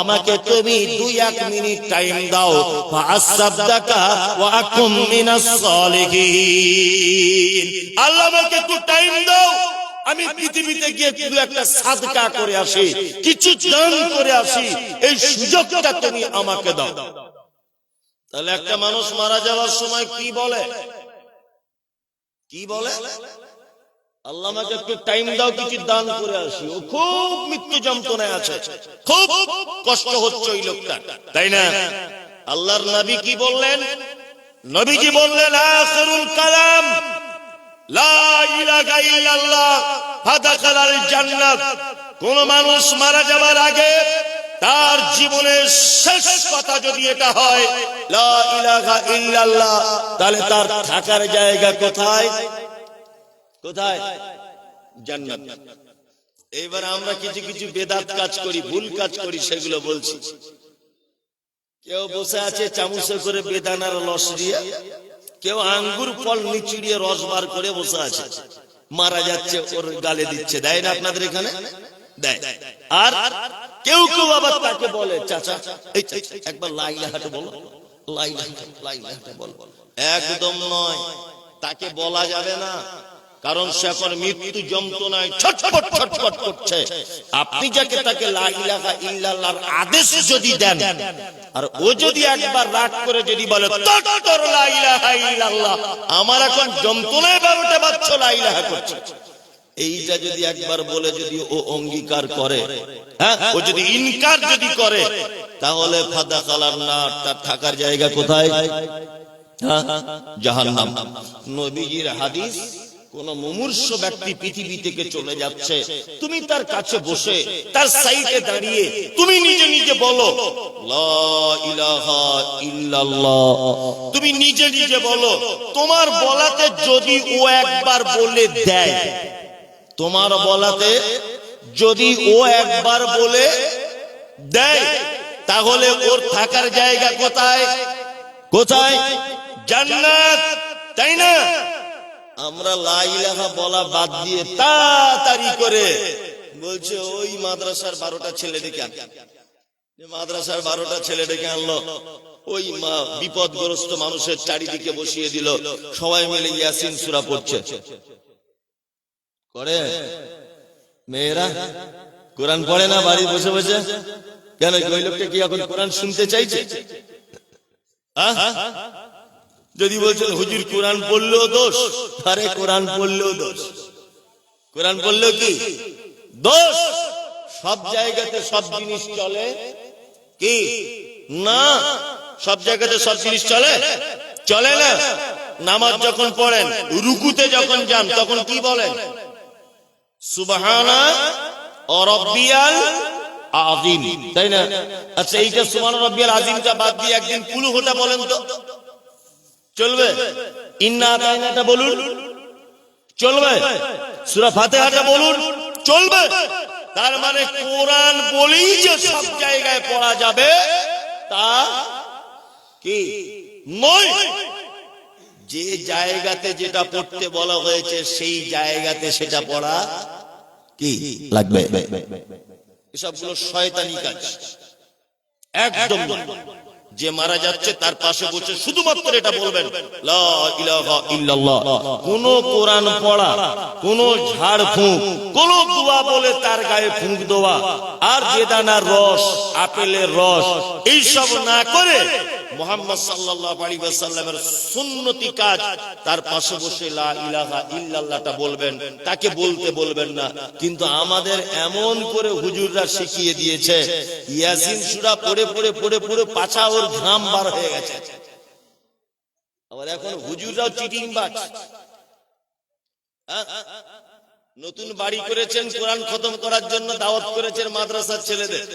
আমাকে তুমি 2-1 মিনিট টাইম দাও, ফাসাদদাকা ওয়া আকুম মিনাস সালিহিন। আল্লাহ আমাকে একটু টাইম দাও, আমি পৃথিবীতে গিয়ে শুধু একটা সাদকা করে আসি, কিছু দান করে আসি, এই সুযোগটা তুমি আমাকে দাও। তাহলে একটা মানুষ মারা যাওয়ার সময় কি বলে? কি বলে? আল্লাহ আমাকে একটু টাইম দাও, কিছু দান করে আসি। ও খুব মৃত্যু যন্ত্রণায় আছে, খুব কষ্ট হচ্ছে ওই লোকটা, তাই না? আল্লাহর নবী কি বললেন? নবীজি বললেন আখিরুল কালাম লা ইলাহা ইল্লাল্লাহ ফাদাখালাল জান্নাত। কোন মানুষ মারা যাওয়ার আগে তার জীবনের শেষ কথা যদি এটা হয় লা ইলাহা ইল্লাল্লাহ, তাহলে তার থাকার জায়গা কোথায়? কোথায়? জান্নাত। এইবার আমরা কিছু কিছু বেদাত কাজ করি, ভুল কাজ করি, সেগুলো বলছি। কেউ বসে আছে চামচে করে বেদানার রস দিয়ে, কেউ আঙ্গুর ফল নিচড়িয়ে রস বার করে বসে আছে, মারা যাচ্ছে ওর গালে দিচ্ছে, দেয় না আপনাদের এখানে? দেয়। আর কেউ কেউ আবার তাকে বলে, চাচা এই একবার লা ইলাহাটা বলো, লা ইলাহাটা বলো। একদম নয়, তাকে বলা যাবে না, কারণ সে এখন মৃত্যু যন্ত্রণায় ছটফট ছটফট করছে। আপনি যাকে তাকে লা ইলাহা ইল্লাল্লাহর আদেশ যদি দেন, আর ও যদি একবার রাগ করে যদি বলে তোর লা ইলাহা ইল্লাল্লাহ, আমার এখন যন্ত্রণায় 12টা বাজছে লা ইলাহা করছে, এইটা যদি একবার বলে যদি ও অঙ্গীকার করে, হ্যাঁ, ও যদি ইনকার যদি করে, তাহলে ফাদাখালান নার, তার থাকার জায়গা কোথায়? জাহান্নাম। নবীজির হাদিস কোন মুমূর্ষ ব্যক্তি পৃথিবী থেকে চলে যাচ্ছে, তুমি তার কাছে বসে তার সাইডে দাঁড়িয়ে তুমি নিজে নিজে বলো লা ইলাহা ইল্লাল্লাহ, তুমি নিজে নিজে বলো। তোমার বলাতে যদি ও একবার বলে দেয়, তোমার বলাতে যদি ও একবার বলে দেয়, তাহলে ওর থাকার জায়গা কোথায়? কোথায়? জান্নাত, তাই না? আমরা লা ইলাহা বলা বাদ দিয়ে তাড়াতাড়ি করে বলছে ওই মাদ্রাসার 12টা ছেলে ডেকে আন, মাদ্রাসার 12টা ছেলে ডেকে আনলো, ওই বিপদগ্রস্ত মানুষের চারিদিকে বসিয়ে দিল, সবাই মিলে ইয়াসিন সূরা পড়ছে। করে মেয়েরা কোরআন পড়ে না বাড়ি বসে বসে? কেন ওই লোকটা কি এখন কোরআন শুনতে চাইছে? যদি বলছেন হুজুর কোরআন পড়লেও দোষ, আরে কোরআন পড়লেও দোষ, কোরআন পড়লেও কি দোষ? সব জায়গাতে সব জিনিস চলে কি না? সব জায়গাতে সব জিনিস চলে? চলে না। নামাজ যখন পড়েন, রুকুতে যখন যান, তখন কি বলেন? সুবহানা রাব্বিয়াল আযীম, তাই না? আচ্ছা, এইটা সুবহানা রাব্বিয়াল আযীমটা বাদ দিয়ে একদিন কুলু হোটা বলেন তো, চলবে? ইন্না আতাইনাটা বলুন, চলবে? সূরা ফাতিহাটা বলুন, চলবে? তার মানে কোরআন বলেই যে সব জায়গায় পড়া যাবে তা কি নয়। যে জায়গাতে যেটা পড়তে বলা হয়েছে সেই জায়গাতে সেটা পড়া কি লাগবে। এসবগুলো শয়তানি কাজ একদম। যে মারা যাচ্ছে তার পাশে বসে শুধুমাত্র এটা বলবেন লা ইলাহা ইল্লাল্লাহ। কোন কোরআন পড়া, কোন ঝাড় ফুঁক, কোন দোয়া বলে তার গায়ে ফুঁক দেওয়া, আর বেদানার রস, আপেলের রস, এইসব না করে মুহাম্মদ সাল্লাল্লাহু আলাইহি ওয়াসাল্লামের সুন্নতি কাজ তার পাশে বসে লা ইলাহা ইল্লাল্লাহটা বলবেন, তাকে বলতে বলবেন না। কিন্তু আমাদের এমন করে হুজুররা শিখিয়ে দিয়েছে, ইয়াসিন সূরা পড়ে পড়ে পড়ে পড়ে পাছা ওর ঘাম বার হয়ে গেছে। আবার এখন হুজুররাও চিটিংবাজ। নতুন বাড়ি করেছেন, কোরআন খতম করার জন্য দাওয়াত করেছেন মাদ্রাসার ছেলেদের,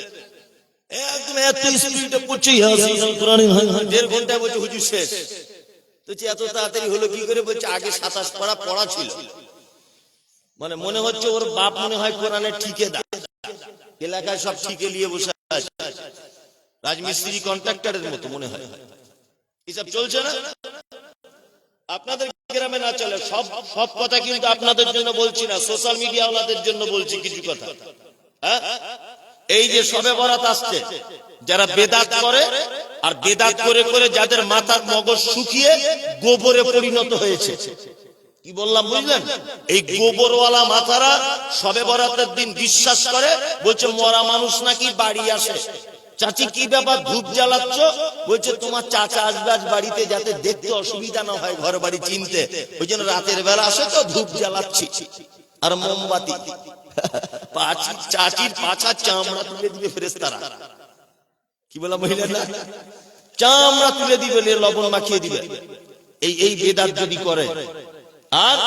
একদম এত স্পিডে পড়ছে ইয়াসিন কোরআনে, 1.5 ঘন্টা বলছে হুজুর শেষ। তো এত তাড়াতাড়ি হলো কি করে? বলছে আগে 27 পারা পড়া ছিল। মানে মনে হচ্ছে ওর বাপ মনে হয় কোরআনের ঠিকাদার, এলাকায় সব ঠিকে নিয়ে বসে আছে, রাজমিস্ত্রি কন্ট্রাক্টরের মতো মনে হয়। এসব চলছে না? আপনাদের গ্রামে না চলে? সব কথা কিন্তু আপনাদের জন্য বলছি না, সোশ্যাল মিডিয়া ওয়ালাদের জন্য বলছি কিছু কথা। হ্যাঁ, এই যে শবে বরাত আসছে, যারা বেদাত করে, আর বেদাত করে করে যাদের মাথার মগজ শুকিয়ে গোবরে পরিণত হয়েছে, কি বললাম বুঝলেন? এই গোবরওয়ালা মাথারা শবে বরাতের দিন বিশ্বাস করে, বলছে মরা মানুষ নাকি বাড়ি আসে। চাচি কি ব্যাপার ধূপ জ্বালাচ্ছ? বলছে তোমার চাচা আসবে আজ বাড়িতে, যাতে দেখতে অসুবিধা না হয়, ঘর বাড়ি চিনতে, ওই জন্য রাতের বেলা আসে তো ধূপ জ্বালাচ্ছি আর মোমবাতি। চাচির পাছা চামড়া তুলে দিবে ফেরেশতারা। কি বলা মহিলা না? চামড়া তুলে দিবে, লবণ মাখিয়ে দিবে। এই বেদাত যদি করে। আর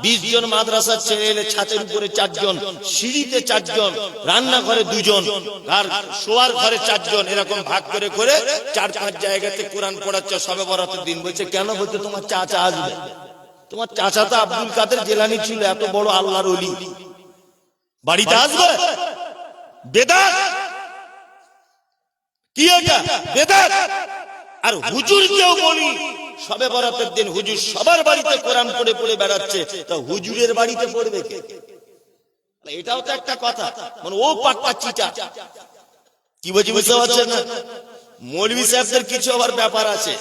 20 জন মাদ্রাসার ছেলে এলে ছাদের উপরে 4 জন, সিঁড়িতে 4 জন, রান্নাঘরে 2 জন, আর শোয়ার ঘরে 4 জন, এরকম ভাগ করে করে 4-5 জায়গাতে কোরআন পড়াচ্ছে শবে বরাতের দিন। বলছে কেন? বলছে তোমার চাচা আসবে। তোমার চাচা তো আব্দুল কাদের জিলানী ছিল, এত বড় আল্লাহর ওলি, বাড়িতে আসবে? বেদাত। কি এটা? বেদাত। আর হুজুরকেও বলি শবে বরাতের দিন হুজুর সবার বাড়িতে কোরআন পড়ে পড়ে বেড়াচ্ছে, তা হুজুরের বাড়িতে পড়বে কে? এটাও তো একটা কথা। মানে ও পাক্কা চিটা। কি বলছি বুঝতে পারছেন না? মৌলভী সাহেবদের কিছু আবার ব্যাপার আছে,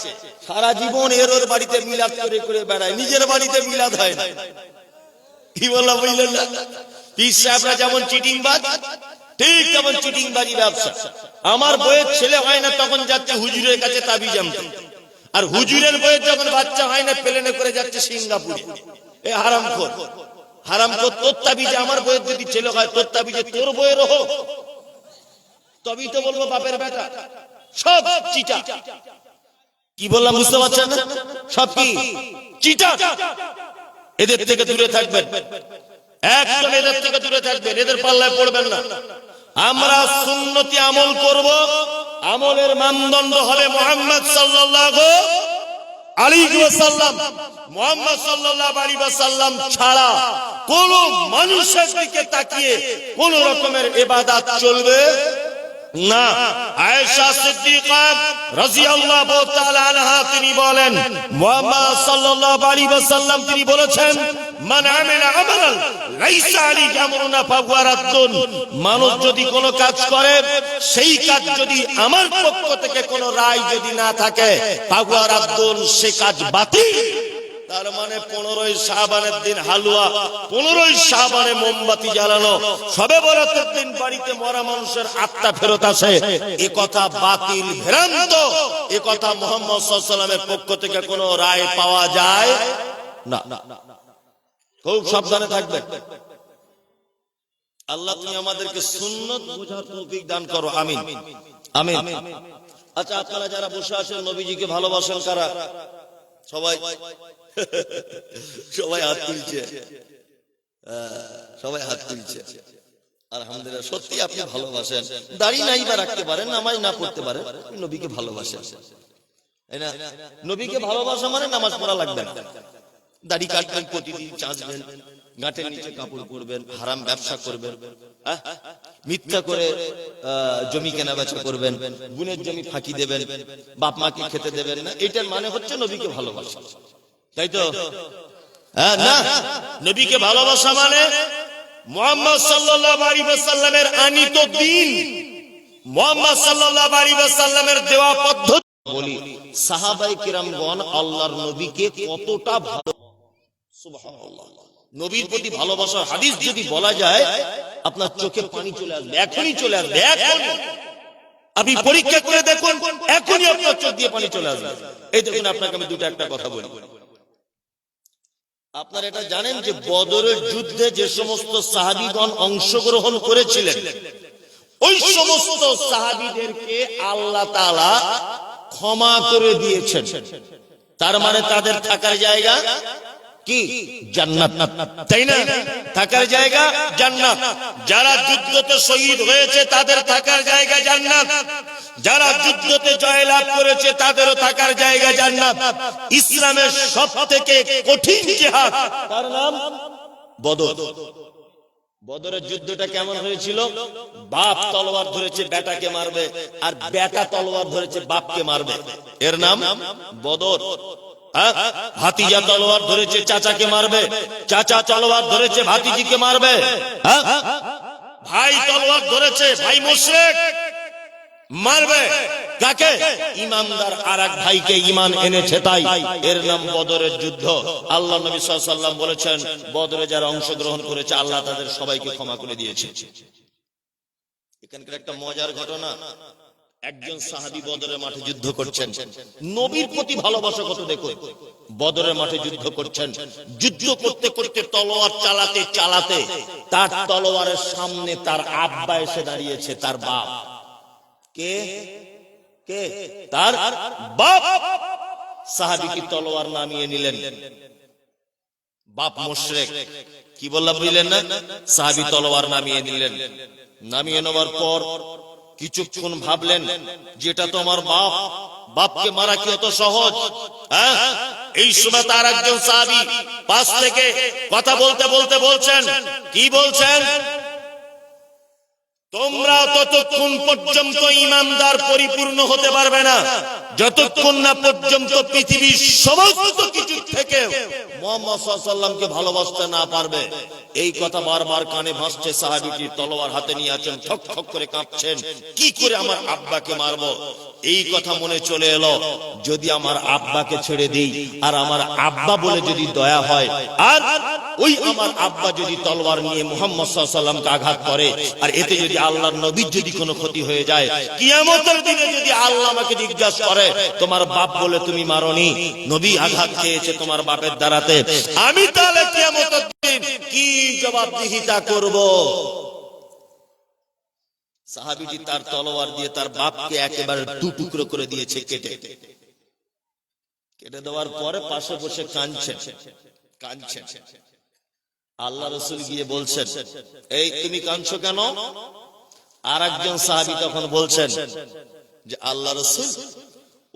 সারা জীবন এর ওর বাড়িতে মিলাদ করে করে বেড়ায়, নিজের বাড়িতে মিলাদ হয় না। কি বললাম বুঝলেন না? পীর সাহেবরা যেমন চিটিংবাজ, ঠিক তেমন চিটিংবাজি ব্যবসা। আমার বইয়ের ছেলে হয় না তখন যাচ্ছে হুজুরের কাছে তাবিজ আনতে, আর হুজুরের বইয়ের যখন বাচ্চা হয় না প্লেনে করে যাচ্ছে সিঙ্গাপুরে। এ হারামখোর, হারামখোর। তোর তাবিজে আমার বইয়ের যদি ছেলে হয়, তোর তাবিজে তোর বইয়ের হোক, তবেই তো বলবো বাপের বেটা। সব চিটা। কি বললাম বুঝতে পারছেন না? সব কি চিটা। এদের থেকে দূরে থাকবেন, একদম এদের থেকে দূরে থাকবেন, এদের পাল্লায় পড়বেন না। আমরা সুন্নতি আমল করব, আমলের মানদণ্ড হবে মুহাম্মদ সাল্লাল্লাহু আলাইহি ওয়াসাল্লাম। মুহাম্মদ সাল্লাল্লাহু আলাইহি ওয়াসাল্লাম ছাড়া কোন মানুষের দিকে তাকিয়ে কোন রকমের ইবাদত চলবে না। আয়েশা সিদ্দিকা রাদিয়াল্লাহু তাআলা আনহা তিনি বলেন, মুহাম্মদ সাল্লাল্লাহু আলাইহি ওয়াসাল্লাম তিনি বলেছেন, মান আমিলা আমালান লাইসা আলাইহি আমরুনা ফাহুয়া রাদ্দুন। মানুষ যদি কোনো কাজ করে, সেই কাজ যদি আমার পক্ষ থেকে কোনো রায় যদি না থাকে, ফাহুয়া রাদ্দুন, সে কাজ বাতিল। তার মানে 15ই শাবানের দিন হালুয়া, 15ই শাবানে মোমবাতি জ্বালানো, শবে বরাতের দিন বাড়িতে মরা মানুষের আত্মা ফেরত আসে, এ কথা বাতিল, ভ্রান্ত। এ কথা মুহাম্মদ সাল্লাল্লাহু আলাইহি ওয়াসাল্লামের পক্ষ থেকে কোনো রায় পাওয়া যায় না। খুব সাবধানে থাকবেন। আল্লাহ তুমি আমাদেরকে সুন্নাত বোঝার তৌফিক দান করো, আমিন আমিন। আচ্ছা, আপনারা যারা বসে আছেন নবীজিকে ভালোবাসেন কারা? সবাই সবাই হাত তুলছে, সবাই হাত তুলছে। আলহামদুলিল্লাহ, সত্যি আপনি ভালোবাসেন। দাড়ি নাই বা রাখতে পারেন, নামাজ না পড়তে পারেন, নবীকে ভালোবাসেন, তাই না? নবীকে ভালোবাসা মানে নামাজ পড়া লাগবে না, দাড়ি কাটবেন, প্রতিদিন চাঁচবেন, গাঁটের নিচে কাপড় পরবেন, হারাম ব্যবসা করবেন, মিথ্যা করে জমি কেনা বেচা করবেন, গুণের জমি ফাঁকি দেবেন, বাপ মাকে খেতে দেবেন না। এটার মানে হচ্ছে নবীকে ভালোবাসা, তাই তো? না, নবীকে ভালোবাসা মানে মুহাম্মদ সাল্লাল্লাহু আলাইহি ওয়াসাল্লামের আনিত দ্বীন, মুহাম্মদ সাল্লাল্লাহু আলাইহি ওয়াসাল্লামের দেওয়া পদ্ধতি। বলি, সাহাবায়ে কিরামগণ আল্লাহর নবীকে কতটা ভালো, সুবহানাল্লাহ। নবীর প্রতি ভালোবাসার হাদিস যদি বলা যায়, আপনার চোখে পানি চলে আসবে, এখনই চলে আসবে, এখনই। আপনি পরীক্ষা করে দেখুন, এখনই আপনার চোখ দিয়ে পানি চলে আসবে। এই দেখুন, আপনাকে আমি দুটো একটা কথা বলি। আপনারা এটা জানেন যে বদরের যুদ্ধে যে সমস্ত সাহাবীগণ অংশগ্রহণ করেছিলেন, ওই সমস্ত সাহাবীদেরকে আল্লাহ তাআলা ক্ষমা করে দিয়েছেন। তার মানে তাদের থাকার জায়গা কি? জান্নাত, তাই না? থাকার জায়গা জান্নাত। যারা যুদ্ধতে শহীদ হয়েছে তাদের থাকার জায়গা জান্নাত, যারা যুদ্ধতে জয়লাভ করেছে তাদেরও থাকার জায়গা জান্নাত। ইসলামের সবথেকে কঠিন জিহাদ, তার নাম বদর। বদরের যুদ্ধটা কেমন হয়েছিল? বাপ তলোয়ার ধরেছে বেটাকে মারবে, আর বেটা তলোয়ার ধরেছে বাপকে মারবে, এর নাম বদর। ভাতিজা তলোয়ার ধরেছে চাচাকে মারবে, চাচা তলোয়ার ধরেছে ভাতিজিকে মারবে, ভাই তলোয়ার ধরেছে ভাই মুশরিক মারবে কাকে? ইমানদার আরেক ভাইকে ঈমান এনেছে, তাই এর নাম বদরের যুদ্ধ। আল্লাহ নবী সাল্লাল্লাহু আলাইহি ওয়াসাল্লাম বলেছেন, বদরে যারা অংশগ্রহণ করেছে আল্লাহ তাদের সবাইকে ক্ষমা করে দিয়েছে। এখানকার একটা মজার ঘটনা, একজন সাহাবী বদরের মাঠে যুদ্ধ করছেন, নবীর প্রতি ভালোবাসা কত দেখুন। বদরের মাঠে যুদ্ধ করছেন, যুদ্ধ করতে করতে তলোয়ার চালাতে চালাতে তার তলোয়ারের সামনে তার আব্বা এসে দাঁড়িয়েছে, তার বাপ। কে? কে? তার বাপ। সাহাবী কি তলোয়ার নামিয়ে নিলেন, বাপ মুশরিক। কি বললাম বুঝলেন না? সাহাবী তলোয়ার নামিয়ে নিলেন। নামিয়ে নেওয়ার পর কিছুক্ষণ ভাবলেন, যেটা তো আমার বাপ, বাপকে মারা কি অত সহজ? এই সময় তার একজন সাহাবী পাশ থেকে কথা বলতে বলতে বলছেন, কি বলছেন? তোমরা ততক্ষণ পর্যন্ত ঈমানদার পরিপূর্ণ হতে পারবে না যতক্ষণ না পর্যন্ত পৃথিবীর সমস্ত কিছু থেকে মুহাম্মদ সাল্লাল্লাহু আলাইহি ওয়াসাল্লামকে ভালোবাসতে না পারবে। এই কথা বারবার কানে ভাসছে। সাহাবীটি তলোয়ার হাতে নিয়ে আছেন, ঠক ঠক করে কাঁপছেন, কি করে আমার আব্বাকে মারবো? এই কথা মনে চলে এলো, যদি আমার আব্বাকে ছেড়ে দেই, আর আমার আব্বা বলে যদি দয়া হয়, আর ওই আমার আব্বা যদি তলোয়ার নিয়ে মুহাম্মদ সাল্লাল্লাহু আলাইহি ওয়াসাল্লামকে আঘাত করে, আর এতে যদি আল্লাহর নবীর যদি কোনো ক্ষতি হয়ে যায়, কিয়ামতের দিনে যদি আল্লাহ আমাকে জিজ্ঞাসা করে, তোমার বাপ বলে তুমি মারোনি, নবী আঘাত খেয়েছে তোমার বাপের দ্বারাতে, আমি তাহলে কিয়ামতের দিন কি জবাবদিহিতা করব? সাহাবীটি তার তলোয়ার দিয়ে তার বাপকে একেবারে দু টুকরো করে দিয়েছে, কেটে দেওয়ার পরে পাশে বসে কাঁদছেন। কাঁদছেন। আল্লাহ রাসূল গিয়ে বলছেন, এই তুমি কাঁদছো কেন? আর একজন সাহাবী তখন বলছেন যে আল্লাহ রাসূল,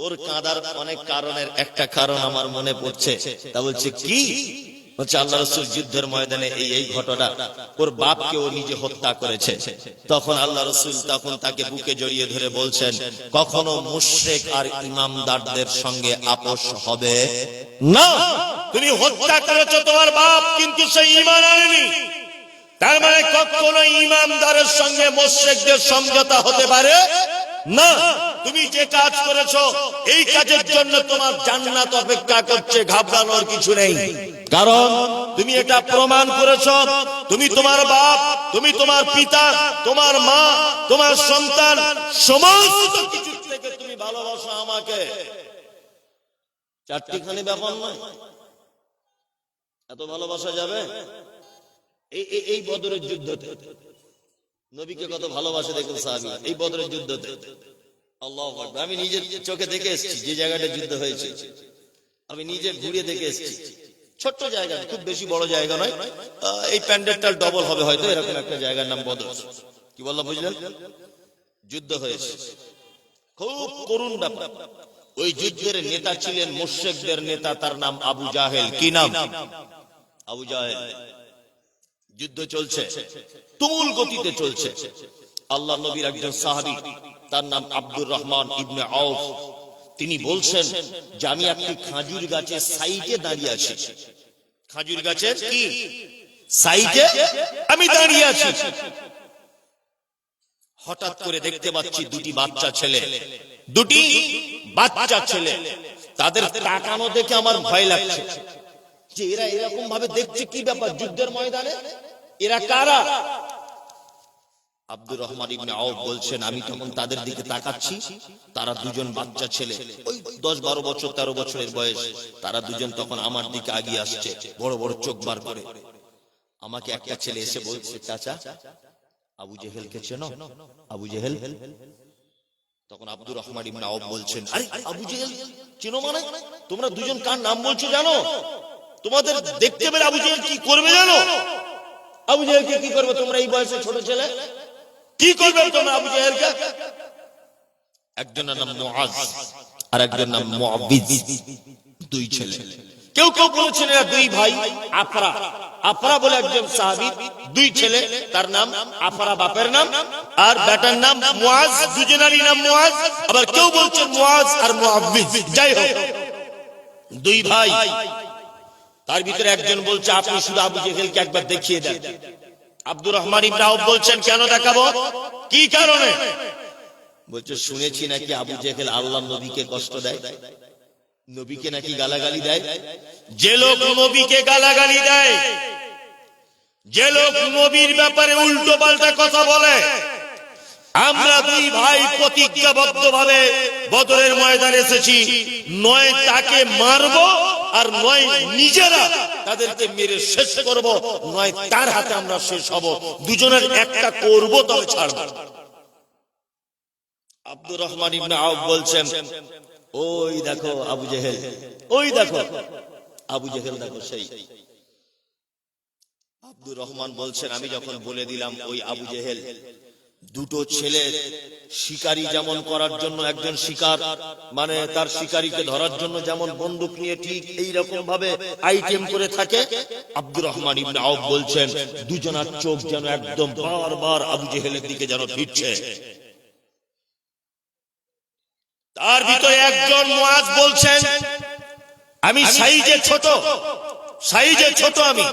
ওর কাঁদার অনেক কারণের একটা কারণ আমার মনে পড়ছে। তা বলছে কি? বলছে আল্লাহ রাসূল যুদ্ধের ময়দানে এই ঘটনা, ওর বাপকে ও নিজে হত্যা করেছে। তখন আল্লাহ রাসূল তখন তাকে বুকে জড়িয়ে ধরে বলছেন, কখনো মুশরিক আর ইমামদারদের সঙ্গে আপোষ হবে না। তুমি হত্যা করেছো তোমার বাপ, কিন্তু সে ঈমান আনেনি। তার মানে কখনো ইমামদারের সঙ্গে মুশরিকদের সমঝোতা হতে পারে না। তুমি যে কাজ করেছো এই কাজের জন্য তোমার জান্নাত অপেক্ষা করছে, ঘাবড়ানোর কিছু নেই। কারণ তুমি এটা প্রমাণ করেছো, তুমি তোমার বাপ, তুমি তোমার পিতা, তোমার মা, তোমার সন্তান, সমস্ত কিছু থেকে তুমি ভালোবাসো আমাকে। চারটিখানি ব্যাপার নয়, এত ভালোবাসা যাবে? এই বদরের যুদ্ধতে নবীকে কত ভালোবাসে দেখুন সাহাবী, এই বদরের যুদ্ধতে। আল্লাহু আকবার। আমি নিজের চোখে দেখে এসেছি যে জায়গাটা যুদ্ধ হয়েছে, আমি নিজে ঘুরে দেখে এসেছি। ছোট্ট জায়গা, খুব বেশি বড় জায়গা নয়, এই প্যান্ডেলটা ডবল হবে হয়তো, এরকম একটা জায়গার নাম বদর। কি বললাম বুঝলেন? যুদ্ধ হয়েছে, খুব করুণ ব্যাপার। ওই যুদ্ধের নেতা ছিলেন মুশরিকদের নেতা, তার নাম আবু জাহেল। কি নাম? আবু জাহেল। যুদ্ধ চলছে, তুমুল গতিতে চলছে। আল্লাহ নবীর একজন সাহাবী, তার নাম আব্দুর রহমান ইবনে আউফ, তিনি বলছেন যে আমি একটি খাজুর গাছের সাইডে দাঁড়িয়ে আছি। খাজুর গাছের কি সাইডে আমি দাঁড়িয়ে আছি। হঠাৎ করে দেখতে পাচ্ছি দুটি বাচ্চা ছেলে, দুটি বাচ্চা ছেলে। তাদের তাকানো দেখে আমার ভয় লাগছে যে এরা এরকম ভাবে দেখছে, কি ব্যাপার যুদ্ধের ময়দানে, এরা কারা? আব্দুর রহমান ইবনে আউফ বলছেন আমি তখন তাদের দিকে তাকাচ্ছি, তারা দুজন বাচ্চা ছেলে, ওই 10-12 বছর 13 বছরের বয়স। তারা দুজন তখন আমার দিকে এগিয়ে আসছে, বড় বড় চোখ বার করে। আমাকে একটা ছেলে এসে বলছে, চাচা আবু জেহেলকে চেনো? আবু জেহেল। তখন আব্দুর রহমান ইবনে আউফ বলছেন, আরে আবু জেহেল চেনো মানে? তোমরা দুজন কার নাম বলছো জানো? তোমাদের দেখতে পেলে আবু জেহেল কি করবে জানো? আবু জেহেলকে কি করবে তোমরা? এই বয়সে ছোট ছেলে, কি করবে তোমরা আবু জেহেলকে? একজনের নাম মুআজ আর একজনের নাম মুআবিদ, দুই ছেলে। কেউ কেউ বলেছেন এরা দুই ভাই। আফরা, আফরা বলে একজন সাহাবী, দুই ছেলে, তার নাম আফরা বাপের নাম, আর বেটার নাম মুআজ, দুজনেরই নাম মুআজ। আবার কেউ বলছেন মুআজ আর মুআবিদ, যাই হোক দুই ভাই। তার ভিতরে একজন বলছে আপনি শুধু আবু জেহেলকে একবার দেখিয়ে দেন। আব্দুর রহমান ইবনে আউফ বলছেন কেন দেখাবো, কি কারণে? বলছে শুনেছি নাকি আবু জেহেল আল্লাহ নবীকে কষ্ট দেয়, নবীকে নাকি গালাগালি দেয়। যে লোক নবীকে গালাগালি দেয়, যে লোক নবীর ব্যাপারে উল্টো পাল্টা কথা বলে, আমরা দুই ভাই প্রতিজ্ঞাবদ্ধ ভাবে বদরের ময়দানে এসেছি, নয় তাকে মারবো আর নয় নিজেরা তাদেরকে মেরে শেষ করব, নয় তার হাতে আমরা শেষ হব। দুজনের একটা করব, তবে ছাড়ব। আব্দুর রহমান ইবনে আউফ বলছেন ওই দেখো আবু জেহেল, ওই দেখো আবু জেহেল, দেখো সেই। আব্দুর রহমান বলছেন আমি যখন বলে দিলাম ওই আবু জেহেল, দুটো ছেলে শিকারি যেমন করার জন্য, একজন শিকার মানে তার শিকারীকে ধরার জন্য যেমন বন্দুক নিয়ে ঠিক এই রকম ভাবে আইটেম করে থাকে, আব্দুর রহমান ইবনে আউফ বলছেন দুজনার চোখ যেন একদম বারবার আবু জেহেলের দিকে যেন ফিরছে। তার ভিতরে একজন মুআজ বলছেন আমি সাইজে ছোট, সাইজে ছোট আমি,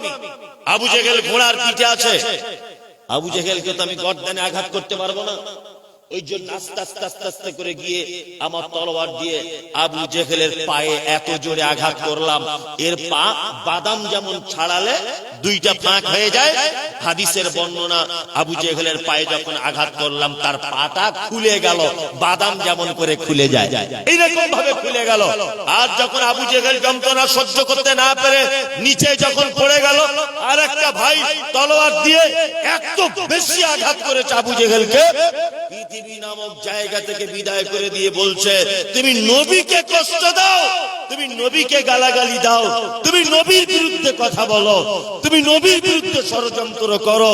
আবু জেহেল ঘোড়ার পিঠে আছে, আবু জেহেলকে তো আমি গর্দানে আঘাত করতে পারবো না। ওই জন্য আস্তে আস্তে আস্তে আস্তে করে গিয়ে আমার তলোয়ার দিয়ে আবু জেহেলের পায়ে এত জোরে আঘাত করলাম, এর পা বাদাম যেমন ছাড়ালে দুইটা ফাঁক হয়ে যায়, হাদিসের বর্ণনা আবু জেহেলের পায়ে যখন আঘাত করলাম তার পাটা খুলে গেল, বাদাম যেমন করে খুলে যায় এইরকম ভাবে খুলে গেল। আর যখন আবু জেহেল যন্ত্রণা সহ্য করতে না পেরে নিচে যখন পড়ে গেল, আর একটা ভাই তলোয়ার দিয়ে এত বেশি আঘাত করেছে আবু জেহেলকে, পৃথিবী নামক জায়গা থেকে বিদায় করে দিয়ে বলছে তুমি নবীকে কষ্ট দাও, তুমি নবীকে গালাগালি দাও, তুমি নবীর বিরুদ্ধে কথা বলো, তুমি নবীর বিরুদ্ধে ষড়যন্ত্র করো,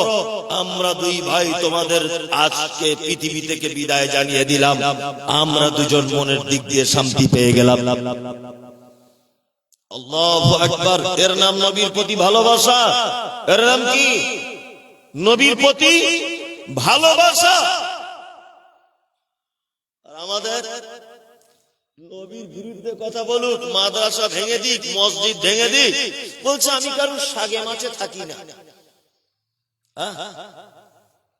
আমরা দুই ভাই তোমাদের আজকে পৃথিবী থেকে বিদায় জানিয়ে দিলাম, আমরা দুজন মনের দিক দিয়ে শান্তি পেয়ে গেলাম। আল্লাহু আকবার। এর নাম নবীর প্রতি ভালোবাসা। এর নাম কি? নবীর প্রতি ভালোবাসা। আর আমাদের নবীর বিরুদ্ধে কথা বলুক, মাদ্রাসা ভেঙে দিক, মসজিদ ভেঙে দিক, বলছে আমি কারোর সাগে মাছে থাকি না,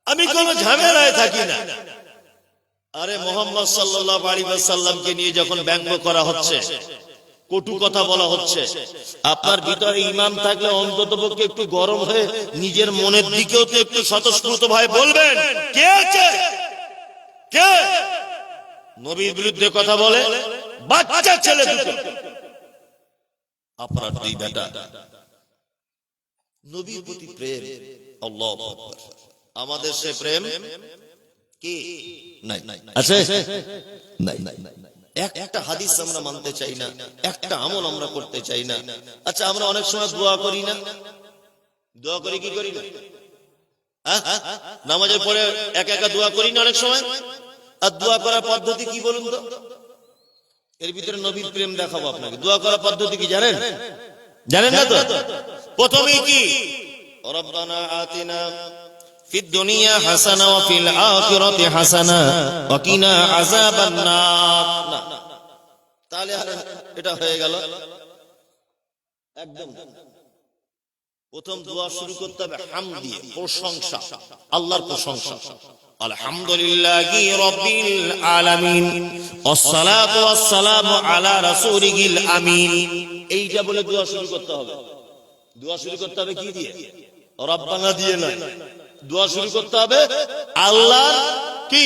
আমি কোন ঝামেলায় থাকি না। আরে মুহাম্মদ সাল্লাল্লাহু আলাইহি ওয়াসাল্লামকে নিয়ে যখন ব্যঙ্গ করা হচ্ছে, কটু কথা বলা হচ্ছে, আপনার ভিতরে ঈমান থাকলে অন্ততপক্ষে একটু গরম হয়ে নিজের মনের দিকেও তো একটু স্বতঃস্ফূর্ত ভাই বলবেন, কে আছে, কে নবীর বিরুদ্ধে কথা বলে? বাচ্চা ছেলে দুটো, আপনার দুই বেটা। নবীর প্রতি প্রেম, আল্লাহু আকবার। আমাদের সে প্রেম কি নাই? আছে? নাই। একটা হাদিস আমরা মানতে চাই না, একটা আমল আমরা করতে চাই না। আচ্ছা, আমরা অনেক সময় দোয়া করি না? দোয়া করি কি করি না? নামাজের পরে একা একা দোয়া করি না অনেক সময়? আর দোয়া করার পদ্ধতি কি বলুন তো? এর ভিতরে নবীর প্রেম দেখাবো আপনাকে। দোয়া করার পদ্ধতি কি জানেন? জানেন না তো? প্রথমেই কি? রব্বানা আতিনা ফিদ দুনিয়া হাসানা ওয়া ফিল আখিরাতি হাসানা ওয়া কিনা আযাবান নার। তাহলে এটা হয়ে গেল একদম। প্রথম দোয়া শুরু করতে হবে হামদ দিয়ে, প্রশংসা, আল্লাহর প্রশংসা। আলহামদুলিল্লাহি রাব্বিল আলামিন ওয়াসসালাতু ওয়াসসালামু আলা রাসূলিল আমিন। এইটা বলে দোয়া শুরু করতে হবে। দোয়া শুরু করতে হবে কি দিয়ে? রব্বানা দিয়ে না। দোয়া শুরু করতে হবে আল্লাহর কি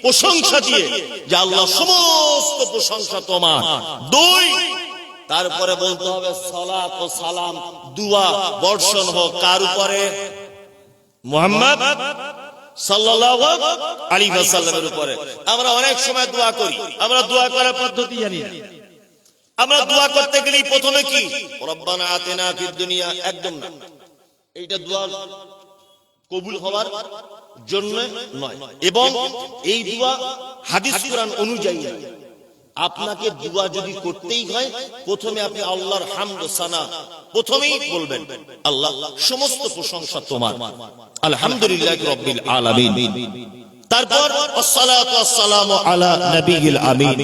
প্রশংসা দিয়ে, যে আল্লাহ সমস্ত প্রশংসা তোমার। দুই, তারপরে বলতে হবে সালাত ও সালাম, দুয়া বর্ষণ হোক কার উপরে? মুহাম্মদ সাল্লাল্লাহু আলাইহি ওয়াসাল্লামের উপরে। আমরা অনেক সময় দোয়া করি, আমরা দোয়া করার পদ্ধতি জানি না। আমরা দোয়া করতে গেলেই প্রথমে কি? রব্বানা আতিনা ফিদ দুনিয়া, একদম না। এইটা দোয়া কবুল হওয়ার জন্য নয়, এবং এই দোয়া হাদিস কোরআন অনুযায়ী। আপনাকে দোয়া যদি করতেই হয়, প্রথমে আপনি আল্লাহর হামদ সানা প্রথমেই বলবেন, আল্লাহ সমস্ত প্রশংসা তোমার, আলহামদুলিল্লাহি রাব্বিল আলামিন। তারপর আসসালাতু ওয়াসসালামু আলা নবিয়িল আমিন,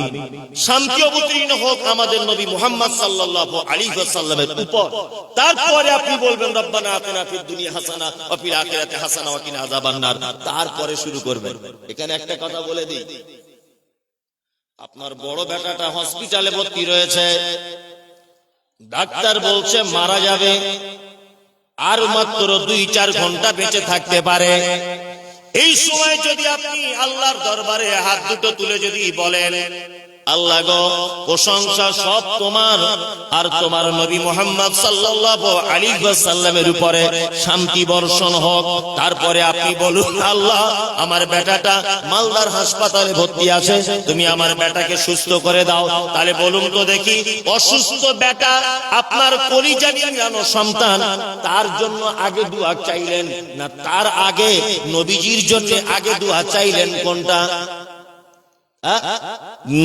শান্তি অবতীর্ণ হোক আমাদের নবী মুহাম্মদ সাল্লাল্লাহু আলাইহি ওয়াসাল্লামের উপর। তারপরে আপনি বলবেন রব্বানা আতিনা ফিদ দুনিয়া হাসানা ওয়া ফিল আখিরাতি হাসানা ওয়া কিনা আযাবান নার। তারপরে শুরু করবেন। এখানে একটা কথা বলে দিই, আপনার বড় বেটাটা হসপিটালে ভর্তি রয়েছে, ডাক্তার বলছে মারা যাবে, আর মাত্র 2-4 ঘন্টা বেঁচে থাকতে পারে। এই সময় যদি আপনি আল্লাহর দরবারে হাত দুটো তুলে যদি বলেন, আল্লাহ গো প্রশংসা সব তোমার, আর তোমার নবী মুহাম্মদ সাল্লাল্লাহু আলাইহি ওয়াসাল্লামের উপরে শান্তি বর্ষণ হোক। তারপরে আপনি বলুন, আল্লাহ আমার বেটাটা মালদার হাসপাতালে ভর্তি আছে, তুমি আমার বেটাকে সুস্থ করে দাও। তাহলে বলুন তো দেখি, অসুস্থ বেটা আপনার কলিজা নিংড়ানো সন্তান, তার জন্য আগে দোয়া চাইলেন না তার আগে নবীজির জন্য আগে দোয়া চাইলেন? কোনটা?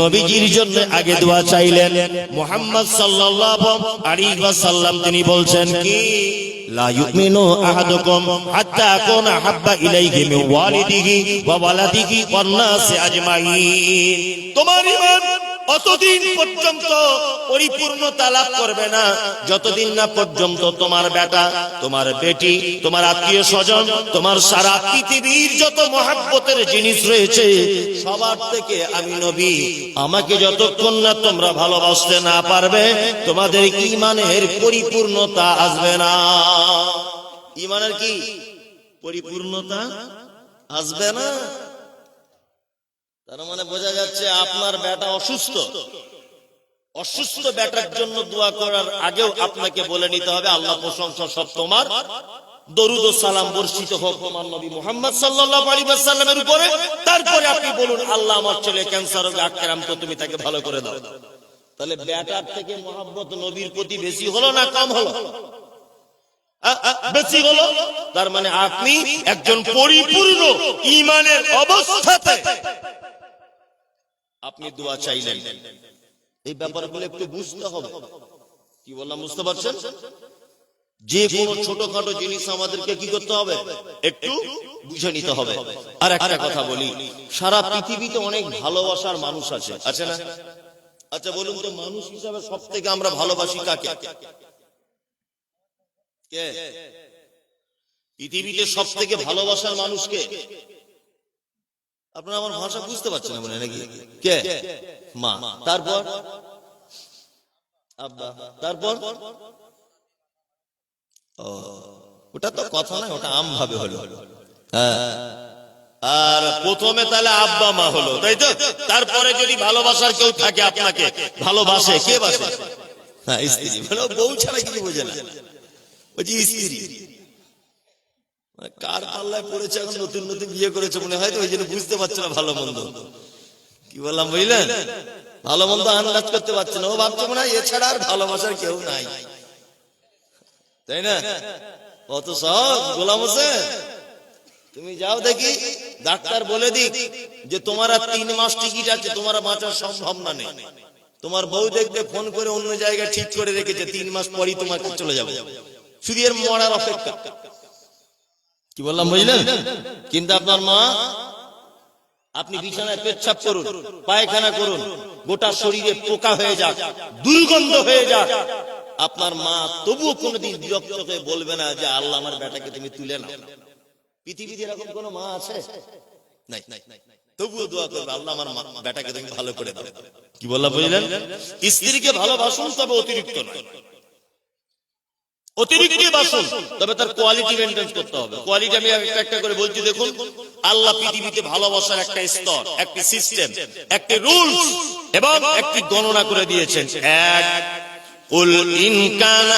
নবীজির জন্য আগে দোয়া চাইলেন। মুহাম্মদ সাল্লাল্লাহু আলাইহি ওয়াসাল্লাম তিনি বলছেন কি, লা ইউমিনু আহাদুকুম হাত্তা আকুনা হাব্বা ইলাইহি মিন ওয়ালিদিহি ওয়া ওয়ালাদিহি ওয়ান নাসি আজমাইন। তোমার ঈমান অতদিন পর্যন্ত পরিপূর্ণতা লাভ করবে না যতদিন না পর্যন্ত তোমার বেটা, তোমার বেটি, তোমার আত্মীয় স্বজন, তোমার সারা পৃথিবীর যত মহব্বতের জিনিস রয়েছে সবার থেকে আমি নবী, আমাকে যতক্ষণ না তোমরা ভালোবাসতে না পারবে তোমাদের ঈমানের পরিপূর্ণতা আসবে না। ঈমানের কি পরিপূর্ণতা আসবে না। তার মানে বোঝা যাচ্ছে আপনার বেটা অসুস্থ, অসুস্থ বেটার জন্য দোয়া করার আগেও আপনাকে বলে নিতে হবে আল্লাহ প্রশংসা সব তোমার, দরুদ ও সালাম বর্ষিত হোক তোমার নবী মুহাম্মদ সাল্লাল্লাহু আলাইহি ওয়াসাল্লামের উপরে। তারপরে আপনি বলুন, আল্লাহ আমার ছেলে ক্যান্সার রোগে আক্রান্ত, তুমি তাকে ভালো করে দাও। তাহলে বেটার থেকে মহব্বত নবীর প্রতি বেশি হলো না কম হলো? বেশি হলো। তার মানে আপনি একজন পরিপূর্ণ ঈমানের অবস্থাতে আপনি দোয়া চাইলেন। এই ব্যাপারগুলো একটু বুঝতে হবে। কি বললাম বুঝতে পারছেন? যে কোনো ছোটখাটো জিনিস আমাদেরকে কি করতে হবে? একটু বুঝে নিতে হবে। আর একটা কথা বলি, সারা পৃথিবীতে অনেক ভালোবাসার মানুষ আছে, আছে না? আচ্ছা বলুন তো, মানুষ হিসাবে সব থেকে আমরা ভালোবাসি কাকে? কে পৃথিবীতে সব থেকে ভালোবাসার মানুষকে? আপনারা আমার ভাষা বুঝতে পারছেন না মনে নাকি? কে? মা। তারপর আব্বা। তারপর ওটা তো কথা না, ওটা আম ভাবে হলো। আর প্রথমে তাহলে আব্বা মা হলো, তাই তো? তারপরে যদি ভালোবাসার কেউ থাকে আপনাকে ভালোবাসে, কে বাসে? হ্যাঁ, স্ত্রী। বউ ছাড়া কিছু বোঝে না, বলছি স্ত্রী। কার পাল্লায় পড়েছে, এখন নতুন নতুন বিয়ে করেছে মনে হয়, তো ওই জন্য বুঝতে পারছে না ভালো মন্দ। কি বললাম বুঝলেন? ভালো মন্দ আন্দাজ করতে পারছে না। ও ভাবছে মনে হয় এছাড়া আর ভালোবাসার কেউ নাই, তাই না? কত সহজ গোলাম হোসেন। তুমি যাও দেখি, ডাক্তার বলে দিক যে তোমার আর 3 মাস টিকিট আছে, তোমার বাঁচার সম্ভাবনা নেই। তোমার বউ দেখবে ফোন করে অন্য জায়গায় ঠিক করে রেখেছে, 3 মাস পরই তোমার চলে যাবে, শুধু এর মরার অপেক্ষা। কি বললাম বুঝলেন? কিন্তু আপনার মা, আপনি বিছানায় পেচ্ছাপ করুন, পায়খানা করুন, গোটা শরীরে পোকা হয়ে যাক, দুর্গন্ধ হয়ে যাক, আপনার মা তবুও কোনোদিন বিরক্ত হয়ে বলবে না যে আল্লাহ আমার বেটাকে তুমি তুলে নাও। পৃথিবীতে এরকম কোন মা আছে? নাই। তবুও দোয়া করবে, আল্লাহ আমার বেটাকে তুমি ভালো করে দাও। কি বললাম বুঝলেন? স্ত্রীকে ভালোবাসুন, তবে অতিরিক্ত নয়। অতিরিক্ত বাসুন, তবে তার কোয়ালিটি মেইনটেইন করতে হবে। কোয়ালিটি আমি একটা একটা করে বলছি দেখুন। আল্লাহ পৃথিবীতে ভালোবাসার একটা স্তর, একটা সিস্টেম, একটা রুলস এবং একটি গণনা করে দিয়েছেন। এক, قل إن كان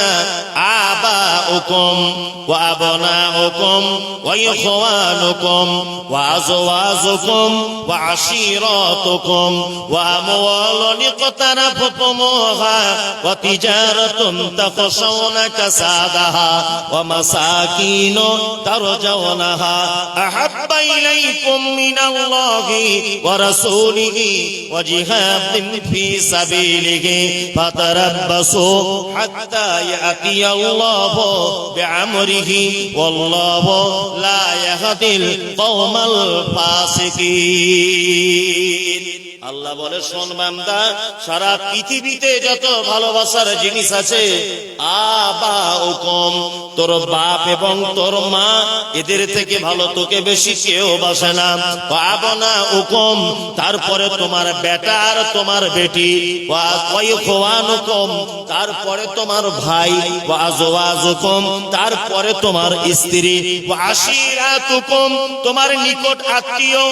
آباؤكم وأبناؤكم وإخوانكم وأزواجكم وعشيراتكم وأموال اقترفتموها وتجارة تخشون كسادها ومساكين ترجونها أحب إليكم من الله ورسوله وجهاد في سبيله فتربصوا حتى يأتي الله بأمره والله لا يهدي القوم الفاسقين। আল্লাহ বলে, শোন বান্দা, সারা পৃথিবীতে যত ভালোবাসার জিনিস আছে, আবাউকুম, তোর বাপ এবং তোর মা, এদের থেকে ভালো তোকে বেশি কেউ বাসে না। আবনাউকুম, তারপরে তোমার বেটা আর তোমার বেটি। ইখওয়ানুকুম, তারপরে তোমার ভাই। আজওয়াজুকুম, তারপরে তোমার স্ত্রী। আশিরাতুকুম, তোমার নিকট আত্মীয়।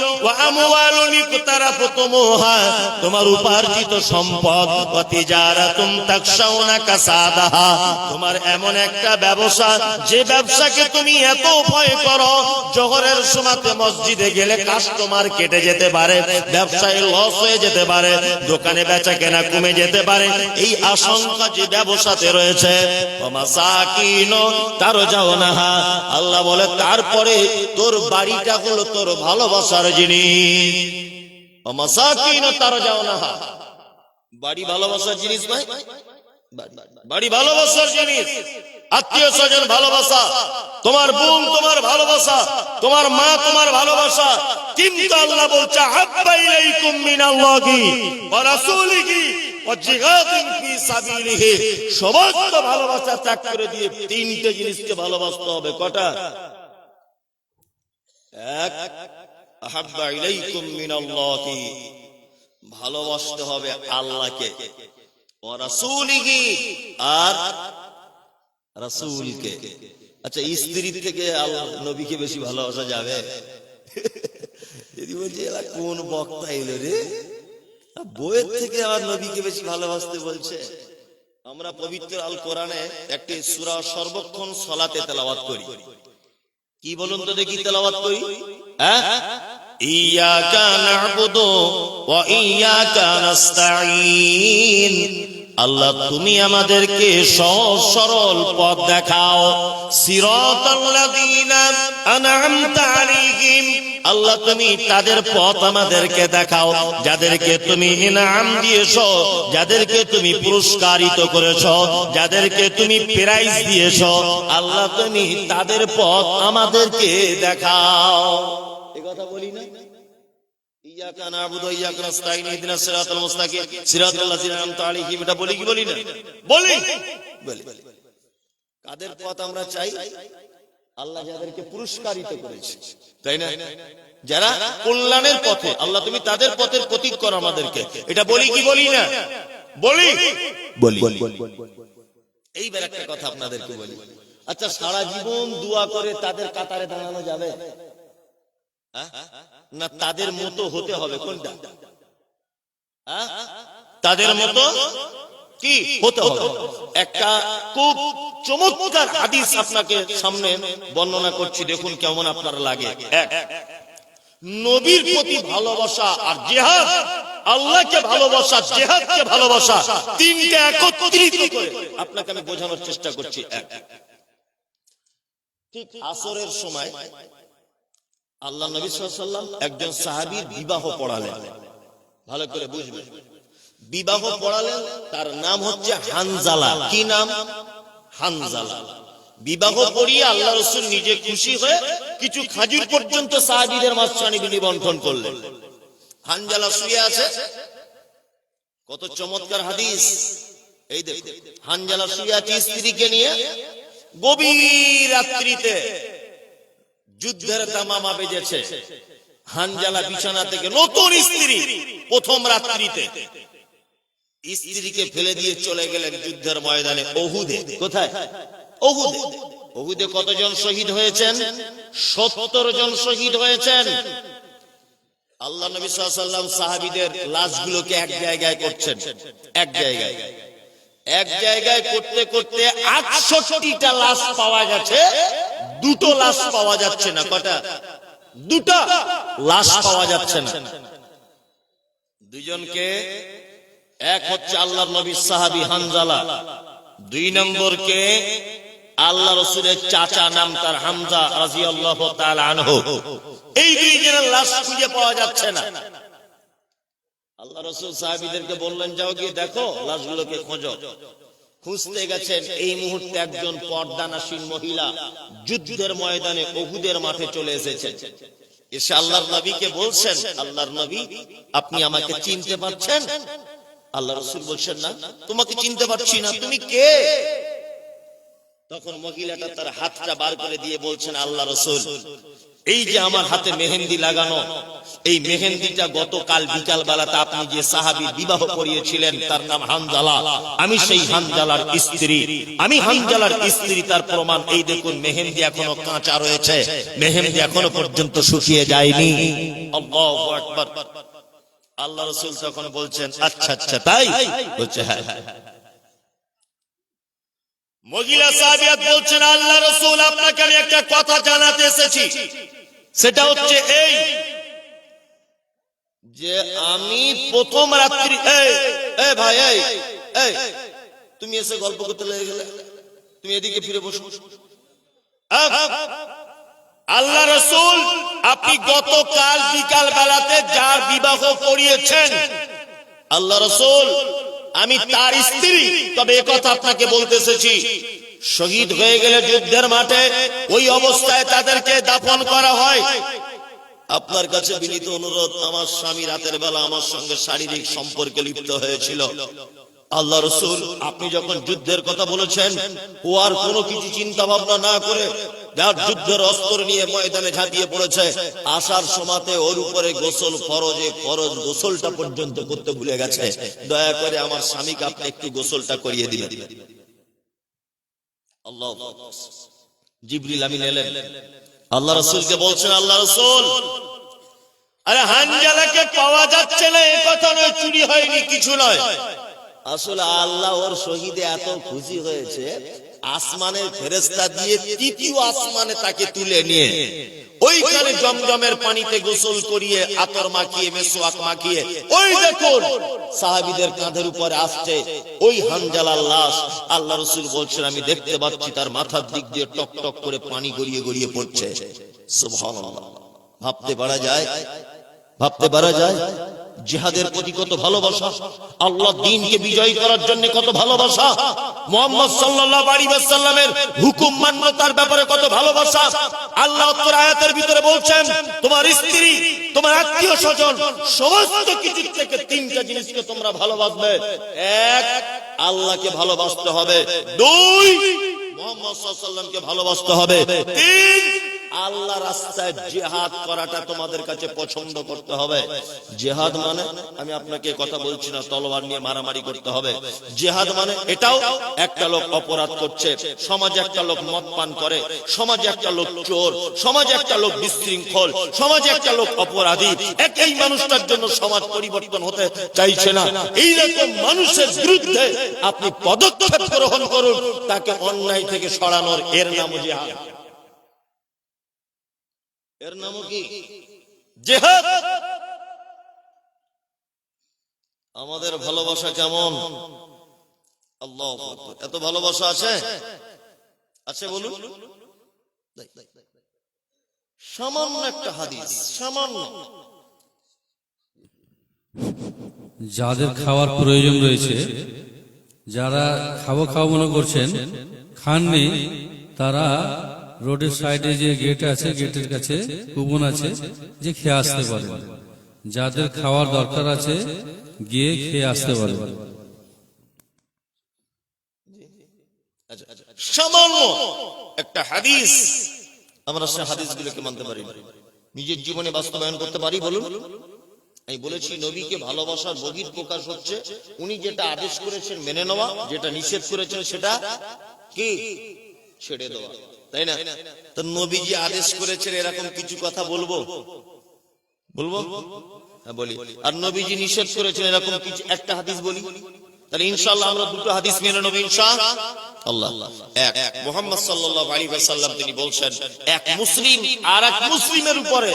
আমওয়ালুন ইকতারাফতুমুহা, তোমার উপার্জিত সম্পদ। তিজারাতুম তাকশাউনা কাসাদাহা, তোমার এমন একটা ব্যবসা, যে ব্যবসাকে তুমি এত ভয় করো, জোহরের সময়তে মসজিদে গেলে কাস্টমার কেটে যেতে পারে, ব্যবসায় লস হয়ে যেতে পারে, দোকানে বেচা কেনা কমে যেতে পারে, এই আশঙ্কা যে ব্যবসাতে রয়েছে। মাসাকিন তারজাউনাহা, আল্লাহ বলে তারপরে তোর বাড়িটা হলো তোর ভালোবাসার জিনিস। মাসাকিন তারজাউনাহা, বাড়ি ভালোবাসার জিনিস ভাই, বাড়ি ভালোবাসার জিনিস। আত্মীয় স্বজন ভালোবাসা, তোমার বোন তোমার ভালোবাসা, তোমার মা তোমার ভালোবাসা। কিন্তু আল্লাহ বলছে হাব্বা ইলাইকুম মিনাল্লাহি ওয়া রাসূলিহি ওয়া জিহাদিন ফি সাবিলিহি, সমস্ত ভালোবাসা ত্যাগ করে দিয়ে 3টে জিনিসকে ভালোবাসতে হবে। কটা? এক, আহাব্বা ইলাইকুম মিনাল্লাহি, ভালোবাসতে হবে আল্লাহকে, ওয়া রাসূলিহি, আর রাসূলকে। আচ্ছা, স্ত্রী থেকে আল্লাহ নবীকে বেশি ভালোবাসা যাবে? যদি বলছি এলা কোন বক্তা এলো রে, বউয়ের থেকে আবার নবীকে বেশি ভালোবাসতে বলছে। আমরা পবিত্র আল কোরআনে একটি সূরা সর্বক্ষণ সালাতে তেলাওয়াত করি। কি বলুন তো দেখি তেলাওয়াত করি? হ্যাঁ, ইয়াকা না'বুদু ওয়া ইয়াকা নাস্তাঈন। আল্লাহ তুমি আমাদেরকে সহজ সরল পথ দেখাও। সিরাতাল্লাযীনা আন'আমতা আলাইহিম, আল্লাহ তুমি তাদের পথ আমাদেরকে দেখাও যাদেরকে তুমি ইনাম দিয়েছো, যাদেরকে তুমি পুরস্কারিত করেছো, যাদেরকে তুমি প্রাইজ দিয়েছো। আল্লাহ তুমি তাদের পথ আমাদেরকে দেখাও। এই কথা বলি না? ইয়াকা না'বুদু ওয়া ইয়াকা নাস্তাঈন ইহদিনাস সিরাতাল মুস্তাকিম সিরাতাল্লাযীনা আন'আমতা আলাইহিম, এটা বলি কি বলি না? বলি। কাদের পথ আমরা চাই? আল্লাহ যাদেরকে পুরস্কারিত করেছে, তাই না? যারা কল্যাণের পথে, আল্লাহ তুমি তাদের পথের প্রতীক করো আমাদেরকে। এটা বলি কি বলি না? বলি। এইবার একটা কথা আপনাদেরকে বলি, আচ্ছা সারা জীবন দোয়া করে তাদের কাতারে দাঁড়ানো যাবে না তাদের মতো হতে হবে? কোনটা? তাদের মতো কি হতে হবে? একটা খুব চমৎকার হাদিস আপনাকে সামনে বর্ণনা করছি, দেখুন কেমন আপনার লাগে। এক, নবীর প্রতি ভালোবাসা আর জিহাদ, আল্লাহকে ভালোবাসা, জিহাদকে ভালোবাসা, তিনটা একত্রিত করে আপনাকে আমি বোঝানোর চেষ্টা করছি। এক, ঠিক আসরের সময় আল্লাহ নবী সাল্লাল্লাহু আলাইহি ওয়াসাল্লাম একজন সাহাবীর বিবাহ পড়ালেন। ভালো করে বুঝবেন, বিবাহ পড়ালেন, তার নাম হচ্ছে হানজালা। কি নাম? হানজালা। বিবাহ পড়িয়ে আল্লাহ রাসূল নিজে খুশি হয়ে কিছু খাজুর পর্যন্ত সাহাবীদের মাঝখানে বন্টন করলেন। হানজালা শুয়ে আছে, কত চমৎকার হাদিস। এই দেখো, হানজালা শুয়ে আছে স্ত্রীকে নিয়ে, গভীর রাত্রিতে যুদ্ধের তামামা বেজেছে। হানজালা বিছানা থেকে, নতুন স্ত্রী, প্রথম রাত্রিতে স্ত্রীকে ফেলে দিয়ে চলে গেলেন যুদ্ধের ময়দানে, ওহুদে। কোথায়? ওহুদে। ওহুদে কতজন শহীদ হয়েছেন? 70 জন শহীদ হয়েছেন। আল্লাহ নবী সাল্লাল্লাহু আলাইহি ওয়াসাল্লাম সাহাবীদের লাশগুলোকে এক জায়গায় করছেন, এক জায়গায় করতে করতে 68টা লাশ পাওয়া গেছে, দুটো লাশ পাওয়া যাচ্ছে না। কটা? দুটো লাশ পাওয়া যাচ্ছে না। দুজনকে, এক হচ্ছে আল্লাহর নবীর সাহাবী হানজালা, 2 নম্বরকে আল্লাহ রাসূলের চাচা, নাম তার হামজা রাদিয়াল্লাহু তাআলা আনহু। এই দুইজনের লাশ খুঁজে পাওয়া যাচ্ছে না। আল্লাহ রাসূল সাহাবীদেরকে বললেন, যাও গিয়ে দেখো, লাশগুলোকে খোঁজো। খুঁজতে গেছেন, এই মুহূর্তে একজন পর্দানাসীন মহিলা যুদ্ধের ময়দানে উহুদের মাঠে চলে এসেছেন। এসে আল্লাহর নবীকে বলছেন, আল্লাহর নবী আপনি আমাকে চিনতে পারছেন? আল্লাহ রাসূল বলছেন, না, তোমাকে চিনতে পারছি না, তুমি কে? তখন মহিলাটা তার হাতটা বার করে দিয়ে বলছেন, আল্লাহ রাসূল, এই যে আমার হাতে মেহেন্দি লাগানো, এই মেহেন্দিটা গতকাল বিকাল বেলাতে আপনি যে সাহাবী বিবাহ করিয়েছিলেন, তার নাম হানজালা, আমি সেই হানজালার স্ত্রী, আমি হানজালার স্ত্রী। তার প্রমাণ এই দেখুন, মেহেন্দি এখনো কাঁচা রয়েছে, মেহেন্দি এখনো পর্যন্ত শুকিয়ে যায়নি। আল্লাহু আকবার। আল্লাহ রাসূল তখন বলছেন, আচ্ছা আচ্ছা তাই? বলছে হ্যাঁ। মহিলা সাহাবিয়াত বলছেন, আল্লাহ রাসূল আপনাকে আমি একটা কথা জানাতে এসেছি, সেটা হচ্ছে এই যে আমি প্রথম রাত্রি, এই ভাই, এই তুমি এসে গল্প করতে লেগে গেলে, তুমি এদিকে ফিরে বসো। আল্লাহ রাসূল আপনি গতকাল বিকাল বেলাতে যার বিবাহ করিয়েছেন, আল্লাহ রাসূল আমি তার স্ত্রী। তবে একথা আপনাকে বলতে এসেছি, শহীদ হয়ে গেলে যুদ্ধের মাঠে ওই অবস্থায় তাদেরকে দাফন করা হয়। আপনার কাছে বিনীত অনুরোধ, আমার স্বামী রাতের বেলা আমার সঙ্গে শারীরিক সম্পর্কে লিপ্ত হয়েছিল। আল্লাহ রাসূল আপনি যখন যুদ্ধের কথা বলেছেন, ও আর কোনো কিছু চিন্তা ভাবনা না করে যার যুদ্ধের অস্ত্র নিয়ে ময়দানে ঝাঁপিয়ে পড়েছে, আসার সময়তে ওর উপরে গোসল ফরজ গোসলটা পর্যন্ত করতে ভুলে গেছে। দয়া করে আমার স্বামীকে আপনি একটু গোসলটা করিয়ে দিবেন। আল্লাহ, জিবরিল আমিন এলেন, আল্লাহ রাসূলকে বলছেন, আল্লাহ রাসূল আরে হানজালাকে পাওয়া যাচ্ছে না, এই কথা নয়, চুরি হয়নি, কিছু নয়। আসলে আল্লাহ ওর শহীদে এত খুশি হয়েছে, আসমানের ফেরেশতা দিয়ে তৃতীয় আসমানে তাকে তুলে নিয়ে ওইখানে জমজমের পানিতে গোসল করিয়ে আতর মাখিয়ে মেসওয়াক মাখিয়ে ওই দেখুন সাহাবীদের কাঁধের উপরে আসছে ওই হানজালার লাশ। আল্লাহ রাসূল বলছেন আমি দেখতে পাচ্ছি তার মাথার দিক দিয়ে টক টক করে পানি গড়িয়ে গড়িয়ে পড়ছে। সুবহানাল্লাহ। ভাবতে পারা যায়, ভাবতে পারা যায় জিহাদের প্রতি কত ভালোবাসা, আল্লাহ দ্বীনকে বিজয় করার জন্য কত ভালোবাসা, মুহাম্মদ সাল্লাল্লাহু আলাইহি ওয়াসাল্লামের হুকুম মান্যতার ব্যাপারে কত ভালোবাসা। আল্লাহ তার আয়াতের ভিতরে বলছেন তোমার স্ত্রী, তোমার আত্মীয়-স্বজন সমস্ত কিছু থেকে তিনটা জিনিসকে তোমরা ভালোবাসবে। এক, আল্লাহকে ভালোবাসতে হবে। দুই, মুহাম্মদ সাল্লাল্লাহু আলাইহি ওয়াসাল্লামকে ভালোবাসতে হবে। তিন, আল্লাহ রাস্তায় জিহাদ করাটা তোমাদের কাছে পছন্দ করতে হবে। জিহাদ মানে আমি আপনাকে কথা বলছি না তলোয়ার নিয়ে মারামারি করতে হবে। জিহাদ মানে এটাও একটা লোক অপরাধ করছে, সমাজে একটা লোক মদ পান করে, সমাজে একটা লোক চোর, সমাজে একটা লোক বিশৃঙ্খল, সমাজে একটা লোক অপরাধী, একই মানুষটার জন্য সমাজ পরিবর্তন হতে চাইছে না। এইরকম মানুষের বিরুদ্ধে আপনি পদক্ষেপ গ্রহণ করুন, তাকে অন্যায় থেকে সরানোর, এর নাম জিহাদ। এর নাম কি? জিহাদ। আমাদের ভালোবাসা কেমন? আল্লাহু আকবার। এত ভালোবাসা আছে? আছে বলুন। সামান্য একটা হাদিস, সামান্য। যাদের খাওয়ার প্রয়োজন রয়েছে, যারা খাবো খাবো মনে করছেন খাননি, তারা রোডের সাইডে যে গেট আছে, গেটের কাছে কুপন আছে, যে খেয়ে আসতে পারে। যাদের খাওয়ার দরকার আছে গিয়ে খেয়ে আসতে পারে। সামান্য একটা হাদিস, আমরা সেই হাদিসগুলোকে মানতে পারি না, নিজের জীবনে বাস্তবায়ন করতে পারি? বলুন। আমি বলেছি নবীকে ভালোবাসার বহির প্রকাশ হচ্ছে উনি যেটা আদেশ করেছেন মেনে নেওয়া, যেটা নিষেধ করেছেন সেটা কি ছেড়ে দেওয়া, তাই না? তো নবীজি আদেশ করেছেন এরকম কিছু কথা বলবো, বলবো? হ্যাঁ বলি। আর নবীজি নিষেধ করেছেন এরকম কিছু একটা হাদিস বলি, তাহলে ইনশাআল্লাহ আমরা দুটো হাদিস মেনে নেব ইনশাআল্লাহ। এক, মুহাম্মদ সাল্লাল্লাহু আলাইহি ওয়াসাল্লাম তিনি বলছেন এক মুসলিম আর এক মুসলিমের উপরে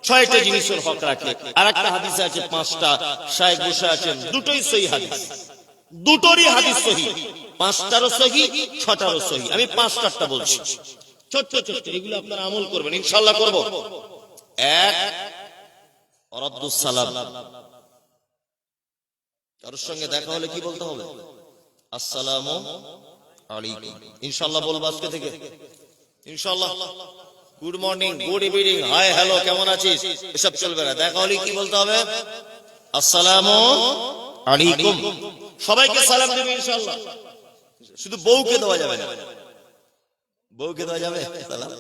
6টা জিনিসের হক রাখে। আর একটা হাদিসে আছে 5টা। শায়েখ বসে আছেন, দুটোই সহিহ হাদিস, দুটোরই হাদিস সহিহ, 5টারও সহিহ, 6টারও সহিহ। আমি 5টারটা বলছি, ছোট্ট ছোট্ট, এগুলো আপনারা আমল করবেন ইনশাআল্লাহ। করব। এক, রাদ্দুস সালাম। কারোর সঙ্গে দেখা হলে কি বলতে হবে? আসসালামু আলাইকুম। ইনশাআল্লাহ বলবো আজকে থেকে ইনশাআল্লাহ। Good morning, good evening, hi hello, কেমন আছিস, এসব চলবে না। দেখা হলে কি বলতে হবে? আসসালামু আলাইকুম। সবাইকে সালাম দেবে ইনশাআল্লাহ, শুধু বউকে দেওয়া যাবে না। বউকে দেওয়া যাবে সালাম?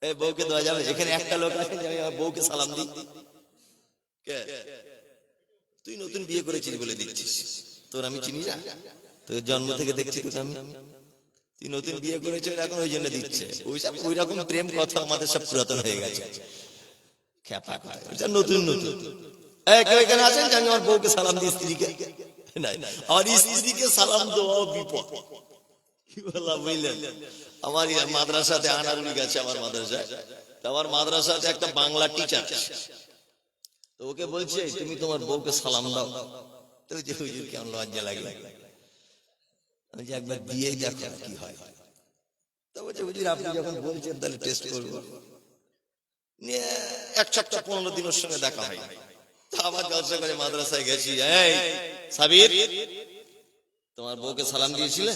এই বউকে দেওয়া যাবে? এখানে একটা লোক আছে যে আমি বউকে সালাম দিই। কে? তুই নতুন বিয়ে করেছিস বলে দিচ্ছিস, তোর আমি চিনি না, তোর জন্ম থেকে দেখছি তোকে আমি। তুই নতুন বিয়ে করেছিস এখন ওই জন্য দিচ্ছে। ওই রকম প্রেম কথা আমাদের সব পুরাতন হয়ে গেছে। খেপা কথা, এটা নতুন নতুন। এখানে আছেন যে আমি আমার বউকে সালাম দিই, স্ত্রীকে আর স্ত্রীকে সালাম দেওয়া বিপদ। কি বললাম বুঝলেন? আমার মাদ্রাসাতে আনারুলি গেছে, আমার মাদ্রাসায়, আমার মাদ্রাসাতে একটা বাংলা টিচার, তো ওকে বলছে তুমি তোমার বউকে সালাম দাও। তো যে হুজুর কেমন লজ্জা লাগে, আমি যে একবার দিয়েই দেখো কি হয়। তো বলছে হুজুর আপনি যখন বলছেন তাহলে টেস্ট করবো। নিয়ে 1 সপ্তাহ 15 দিন ওর সঙ্গে দেখা হয়। আবার জলসা করে মাদ্রাসায় গেছি, এই সাবির তোমার বউকে সালাম দিয়েছিলে?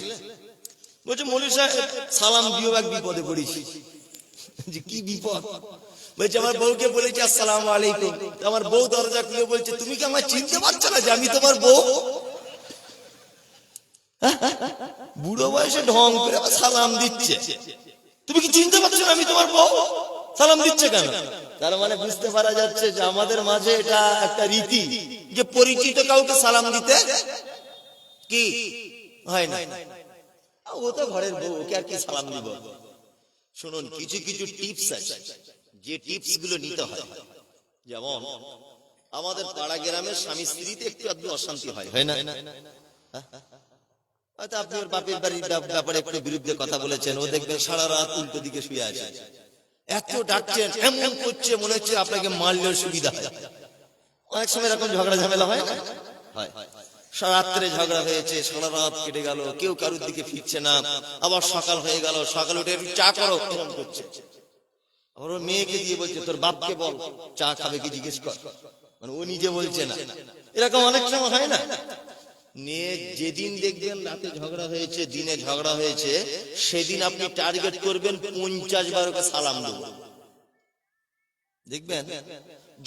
বলছে মৌলভী সাহেব সালাম দিও, এক বিপদে পড়েছি। যে কি বিপদ? বলছে আমার বউকে বলেছি আসসালামু আলাইকুম, আমার বউ দরজা খুলে বলছে তুমি কি আমার চিনতে পারছো না যে আমি তোমার বউ? বুড়ো বয়সে ঢং করে সালাম দিচ্ছে, তুমি কি চিনতে পারছো না আমি তোমার বউ? সালাম দিচ্ছে কেন? তার মানে বুঝতে পারা যাচ্ছে যে আমাদের মাঝে এটা একটা রীতি যে পরিচিত কাউকে সালাম দিতে কি হয় না। ও তো ঘরের বউ, ওকে আর কি সালাম দিব? শুনুন, কিছু কিছু টিপস আছে যে টিপস গুলো নিতে হয়। যেমন আমাদের পাড়া গ্রামের স্বামী স্ত্রীতে একটু আধটু অশান্তি হয়, হয় না? হয়তো আপনি ওর বাপের বাড়ির ব্যাপারে একটু বিরুদ্ধে কথা বলেছেন, ও দেখবেন সারা রাত উল্টো দিকে শুয়ে আছে। এত ডাকছেন, এমন করছে মনে হচ্ছে আপনাকে মারলেও সুবিধা হয়। অনেক সময় এরকম ঝগড়া ঝামেলা হয় না? হয়। রাত্রে ঝগড়া হয়েছে, সারা রাত কেটে গেল, কেউ কারোর দিকে ফিরছে না, আবার সকাল হয়ে গেল, সকাল উঠে একটু চা করো, এরকম করছে। আবার ওর মেয়েকে দিয়ে বলছে তোর বাপকে বল চা খাবে কি জিজ্ঞেস কর, মানে ও নিজে বলছে না। এরকম অনেক সময় হয় না? নিয়ে যেদিন দেখবেন রাতে ঝগড়া হয়েছে, দিনে ঝগড়া হয়েছে, সেদিন আপনি টার্গেট করবেন 50 বার ওকে সালাম দেব। দেখবেন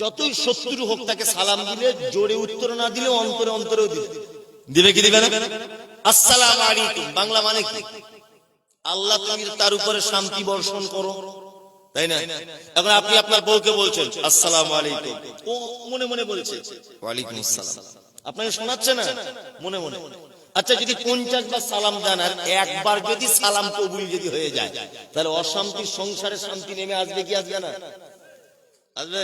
যতই শত্রু হোক তাকে সালাম দিলে জোরে উত্তর না দিলে অন্তরে অন্তরেও দিবে কি দিবে না? আসসালামু আলাইকুম বাংলা মানে কি? আল্লাহ তুমি তার উপরে শান্তি বর্ষণ করো, তাই না? এখন আপনি আপনার বউকে বলছেন আসসালামু আলাইকুম, ও মনে মনে বলছে ওয়ালাইকুম আসসালাম, আপনাকে শোনাচ্ছে না মনে মনে। আচ্ছা যদি 50 বার সালাম দেন আর একবার যদি সালাম কবুল যদি হয়ে যায়, তাহলে অশান্তির সংসারে শান্তি নেমে আসবে কি আসবে না? আসবে।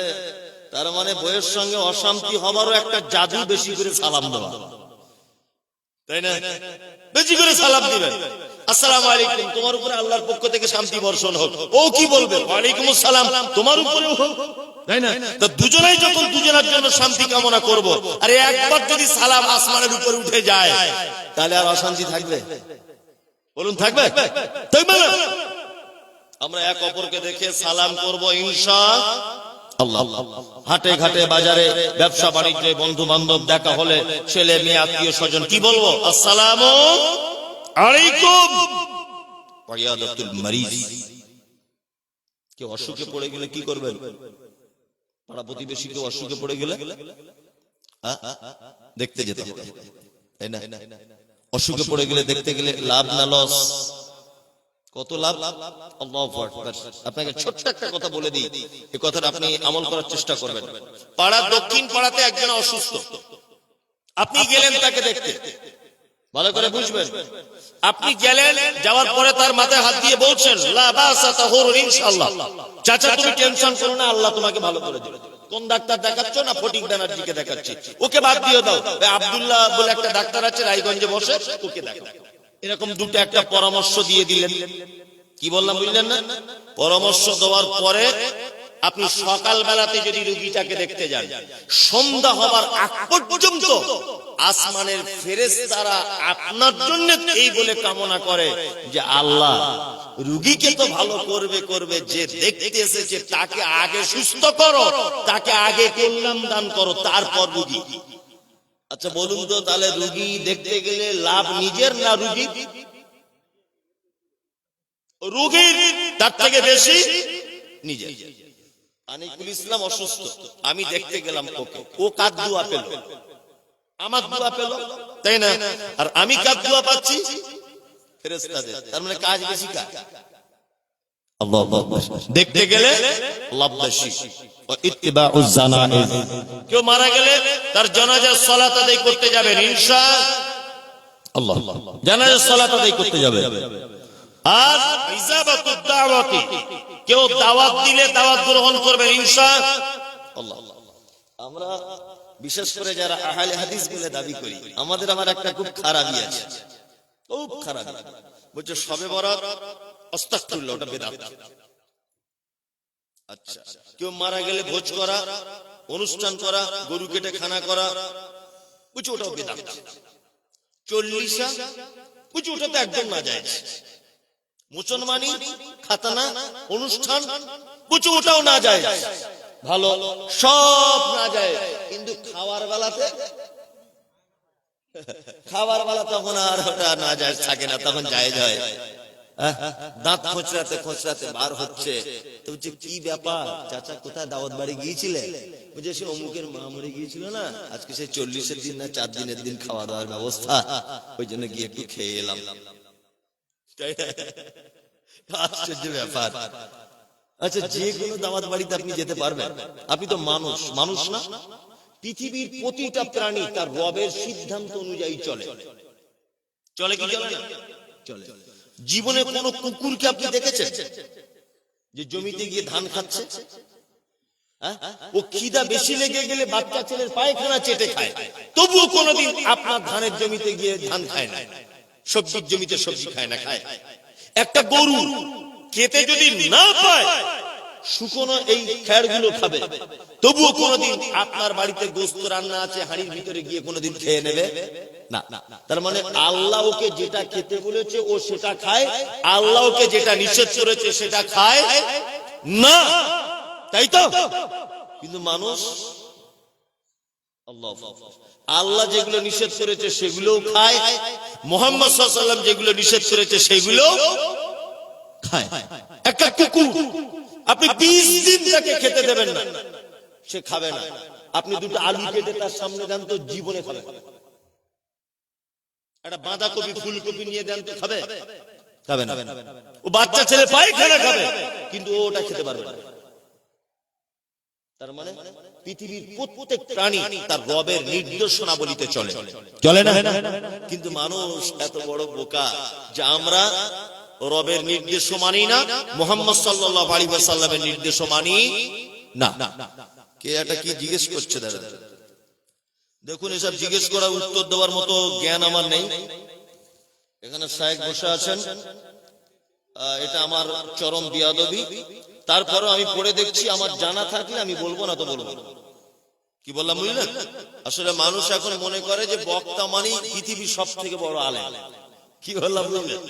তার মানে বইয়ের সঙ্গে অশান্তি হবারও একটা জাদু, বেশি করে সালাম দেওয়া, তাই না? বেশি করে সালাম দিবেন, আসসালামু আলাইকুম তোমার উপরে আল্লাহর পক্ষ থেকে শান্তি বর্ষণ হোক। ও কি বলবে? ওয়ালাইকুম আসসালাম তোমার উপরেও হোক, তাই না? তো দুজনেই যখন দুজনের জন্য শান্তি কামনা করব, আর একবার যদি সালাম আসমানের উপরে উঠে যায়, তাহলে আর অশান্তি থাকবে? বলুন থাকবে? থাকবে না। আমরা এক অপরকে দেখে সালাম করব ইনশাআল্লাহ। হাটে ঘাটে বাজারে ব্যবসা বাণিজ্যে বন্ধু বান্ধব দেখা হলে, ছেলে মেয়ে আত্মীয় স্বজন, কি বলবো? আসসালামু আলাইকুম। ওয়াইয়াদাতুল মারিজ, কেউ অসুখে পড়ে গেলে কি করবেন? পাড়া প্রতিবেশী কেউ অসুখে পড়ে গেলে দেখতে যেতে হবে, তাই না? অসুখে পড়ে গেলে দেখতে গেলে লাভ না লস? কত লাভ! আল্লাহু আকবার। আপনাকে ছোট্ট একটা কথা বলে দিই, এই কথাটা আপনি আমল করার চেষ্টা করবেন। পাড়া দক্ষিণ পাড়াতে একজন অসুস্থ, আপনি গেলেন তাকে দেখতে, ভালো করে বুঝবেন। আপনি গেলেন, যাওয়ার পরে তার মাথায় হাত দিয়ে বলছেন লা বাসা তাহুরুন ইনশাআল্লাহ, চাচা তুমি টেনশন করো না, আল্লাহ তোমাকে ভালো করে দেবে। কোন ডাক্তার দেখাচ্ছ? না ফটিক ব্যানার্জিকে দেখাচ্ছি। ওকে বাদ দিয়ে দাও, আব্দুল্লাহ বলে একটা ডাক্তার আছে রায়গঞ্জে বসে, ওকে দেখো। এরকম দুটো একটা পরামর্শ দিয়ে দিলেন। কি বললাম বুঝলেন না? পরামর্শ দেওয়ার পরে আপনি সকাল বেলাতে যদি রোগীটাকে দেখতে যান, সন্ধ্যা হবার আগ পর্যন্ত আসমানের ফেরেশতারা আপনার জন্য এই বলে কামনা করে যে আল্লাহ রোগীকে তো ভালো করবে, যে দেখতে এসেছে তাকে আগে সুস্থ করো, তাকে আগে কল্যাণ দান করো, তারপর রোগী। আচ্ছা বলুন তো, তাহলে রোগী দেখতে গেলে লাভ নিজের না রোগীর? রোগীর তার থেকে বেশি নিজের। আনিকুল ইসলাম অসুস্থ, আমি দেখতে গেলাম ওকে, ও কার দোয়া পেল? আমার দোয়া পেল, তাই না? আর আমি কার দোয়া পাচ্ছি? ফেরেশতাদের। তার মানে কাজ বেশি কার? আল্লাহু আকবার। দেখতে গেলে লাভ বেশি। ওয়া ইত্তিবাউজ জানাইজ, কেউ মারা গেলে তার জানাজার সালাত আদায় করতে যাবেন ইনশাআল্লাহ, জানাজার সালাত আদায় করতে যাবে। আর ইজাবাতুদ দাওয়াতি, কেউ দাওয়াত দিলে দাওয়াত গ্রহণ করবেন ইনশাআল্লাহ। আমরা বিশেষ করে যারা আহলে হাদিস বলে দাবি করি, আমার একটা খুব খারাপই আছে, খুব খারাপ। বলছে সবে বরাত আস্তাগফিরুল্লাহ, ওটা বিদআত। আচ্ছা, কেউ মারা গেলে ভোজ করা, অনুষ্ঠান করা, গরু কেটে খানা করা, বুঝছো ওটাও বিদআত। 40 বুঝছো ওটা তো একদম নাজায়েজ। মুসলমানি খাতনা অনুষ্ঠান, বুঝছো ওটাও নাজায়েজ, ভালো সব নাজায়েজ। কিন্তু খাওয়ার বেলাতে তখন আর ওটা নাজায়েজ থাকে না, তখন জায়েজ হয়। দাঁত খোঁচরাতে বার হচ্ছে, তো বলছে কি ব্যাপার চাচা, কোথায় দাওয়াত বাড়ি গিয়েছিলে? বুঝে সে অমুকের মা মরে গিয়েছিল না, আজকে সে 40 দিন না 4 দিনের দিন খাওয়া দাওয়ার ব্যবস্থা, ওই জন্য গিয়ে একটু খেয়ে এলাম। আশ্চর্য ব্যাপার। আচ্ছা, যে কোনো দাওয়াত বাড়িতে আপনি যেতে পারবেন? আপনি তো মানুষ না? পৃথিবীর প্রতিটা প্রাণী তার রবের সিদ্ধান্ত অনুযায়ী চলে কি চলে না? চলে। জীবনে কোন কুকুরকে আপনি দেখেছেন যে জমিতে গিয়ে ধান খাচ্ছে? ও খিদা বেশি লেগে গেলে বাচ্চা ছেলের পায়খানা চেটে খায়, তবুও কোনোদিন আপনার ধানের জমিতে গিয়ে ধান খায় না, সবজির জমিতে সবজি খায় না, খায়। একটা গরু খেতে যদি না পায়, শুকনো এই খেড়গুলো খাবে, তবুও কোনোদিন আপনার বাড়িতে গোস্ত রান্না আছে হাঁড়ির ভিতরে গিয়ে কোনোদিন খেয়ে নেবে না। তার মানে আল্লাহ ওকে যেটা খেতে বলেছে ও সেটা খায়, আল্লাহ ওকে যেটা নিষেধ করেছে সেটা খায় না, তাই তো? কিন্তু মানুষ আল্লাহ যেগুলো নিষেধ করেছে সেগুলোও খায়, মুহাম্মদ সাল্লাল্লাহু আলাইহি ওয়াসাল্লাম যেগুলো নিষেধ করেছে সেগুলো খায়। একটা কুকুর আপনি 20 দিন তাকে খেতে দেবেন না, সে খাবে না। আপনি দুটো আলু কেটে তার সামনে দেন তো জীবনে খাবে না। একটা বাঁধাকপি ফুলকপি নিয়ে দেন তো খাবে? খাবে না। ও বাচ্চা ছেলে পায়খানা খাবে, কিন্তু ও ওটা খেতে পারবে না। তার মানে পৃথিবীর প্রত্যেক প্রাণী তার রবের নির্দেশনাবলিতে চলে, চলে না? কিন্তু মানুষ এত বড় বোকা যে আমরা রবের নির্দেশ মানি না, মুহাম্মদ সাল্লাল্লাহু আলাইহি ওয়াসাল্লামের নির্দেশ মানি না। কে এটা কি জিজ্ঞেস করছে? দাদা দেখুন, এসব জিজ্ঞেস করা উত্তর দেওয়ার মতো জ্ঞান আমার নেই। এখানে শায়েখ বসে আছেন, এটা আমার চরম বিয়াদবি। তারপরে আমি পড়ে দেখছি, আমার জানা থাকলে আমি বলবো, না তো বলবো। কি বললাম বুঝলেন? আসলে মানুষ এখন মনে করে যে বক্তা মানে পৃথিবীর সব থেকে বড় আলেম। কি বললাম বুঝলেন?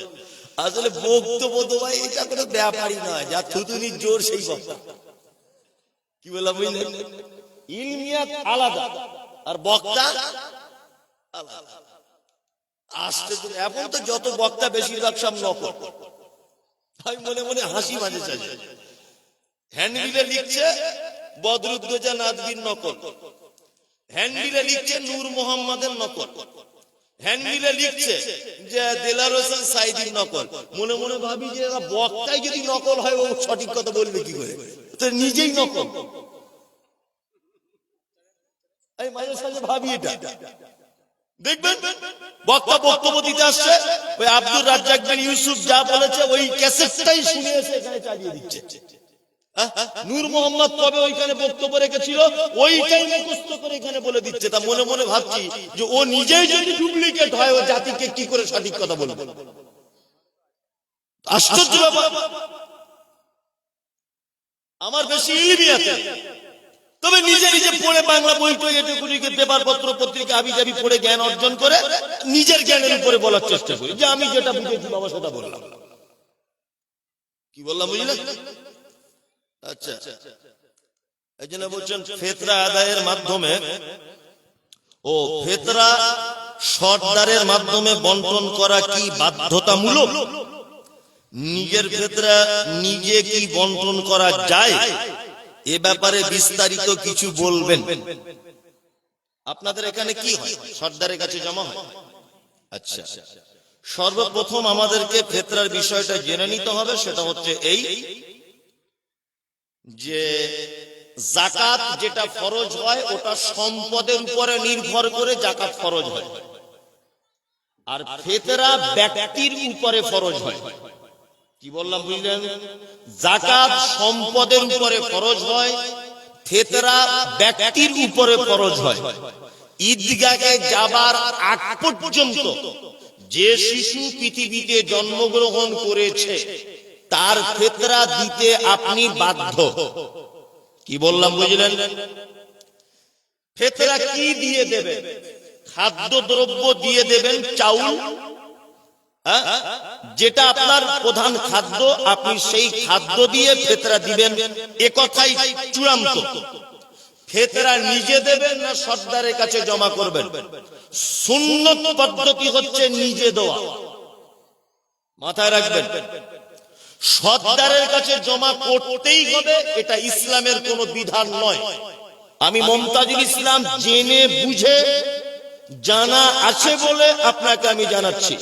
আসলে বক্তব্য তো ভাই এটা কোনো ব্যাপারই নয়, যা থুতুনির জোর সেই বক্তা। কি বললাম বুঝলেন? ইলমিয়াত আলাদা আর বক্তা আলাদা। আসতে তো এখন তো যত বক্তা বেশিরভাগ সব নকল। আমি মনে মনে হাসি মাঝে সাঝে। হ্যান্ডবিলে লিখছে বদরুদ্দোজা নাদবির নকল, হ্যান্ডবিলে লিখছে নূর মোহাম্মদের নকল, হ্যান্ডবিলে লিখছে যে দেলার হোসেন সাইদির নকল। মনে মনে ভাবি যে বক্তাই যদি নকল হয় ও সঠিক কথা বলবে কি করে? তো নিজেই নকল। আমি মাঝে সাঝে ভাবি এটা। দেখবেন বক্তা বক্তব্য দিতে আসছে, ওই আব্দুর রাজ্জাক বিন ইউসুফ যা বলেছে ওই ক্যাসেটটাই শুনে এসে এখানে চালিয়ে দিচ্ছে। নূর মোহাম্মদ কবে ওইখানে বক্তব্য রেখেছিল ওইটাই মুখস্থ করে এখানে বলে দিচ্ছে। তা মনে মনে ভাবছি যে ও নিজেই যদি ডুপ্লিকেট হয় ও জাতিকে কি করে সঠিক কথা বলবে? আশ্চর্য ব্যাপার। আমার বেশি ইলমি আছে, তবে নিজে নিজে পড়ে বাংলা বই টই এটুকুনিকে পেপার পত্র পত্রিকা আবি যাবি পড়ে জ্ঞান অর্জন করে নিজের জ্ঞানের উপরে বলার চেষ্টা করি যে আমি যেটা বুঝেছি বাবা সেটা বললাম। কি বললাম বুঝলেন? আচ্ছা, এই জন্য বলছেন ফিতরা আদায়ের মাধ্যমে ও ফিতরা সর্দারের মাধ্যমে বন্টন করা কি বাধ্যতামূলক? নিজের ফিতরা নিজে কি বন্টন করা যায়? এ ব্যাপারে বিস্তারিত কিছু বলবেন। আপনাদের এখানে কি হয়? সর্দারের কাছে জমা হয়? আচ্ছা, সর্বপ্রথম আমাদেরকে ফিতরার বিষয়টা জেনে নিতে হবে। সেটা হচ্ছে এই যে যাকাত যেটা ফরজ হয় ওটা সম্পদের উপরে নির্ভর করে যাকাত ফরজ হয়, আর ফিতরা ব্যক্তির উপরে ফরজ হয়। কি বললাম বুঝলেন? যাকাত সম্পদের উপরে ফরজ হয়, ফিতরা ব্যক্তির উপরে ফরজ হয়। ঈদগাহে যাবার আগ পর্যন্ত যে শিশু পৃথিবীতে জন্মগ্রহণ করেছে তার ফিতরা দিতে আপনি বাধ্য। কি বললাম বুঝলেন? ফিতরা কি দিয়ে দেবেন? খাদ্যদ্রব্য দিয়ে দেবেন, চাউল, যেটা আপনার প্রধান খাদ্য, আপনি সেই খাদ্য দিয়ে ফিতরা দিবেন। এ কথাই চূড়ান্ত। ফিতরা নিজে দেবেন না সর্দারের কাছে জমা করবেন? সুন্নত পদ্ধতি হচ্ছে নিজে দেওয়া, মাথায় রাখবেন। সর্দারের কাছে জমা করতেই হবে, এটা ইসলামের কোন বিধান নয়। আমি মুমতাজুল ইসলাম জেনে বুঝে জানা আছে বলে আপনাকে আমি জানাচ্ছি।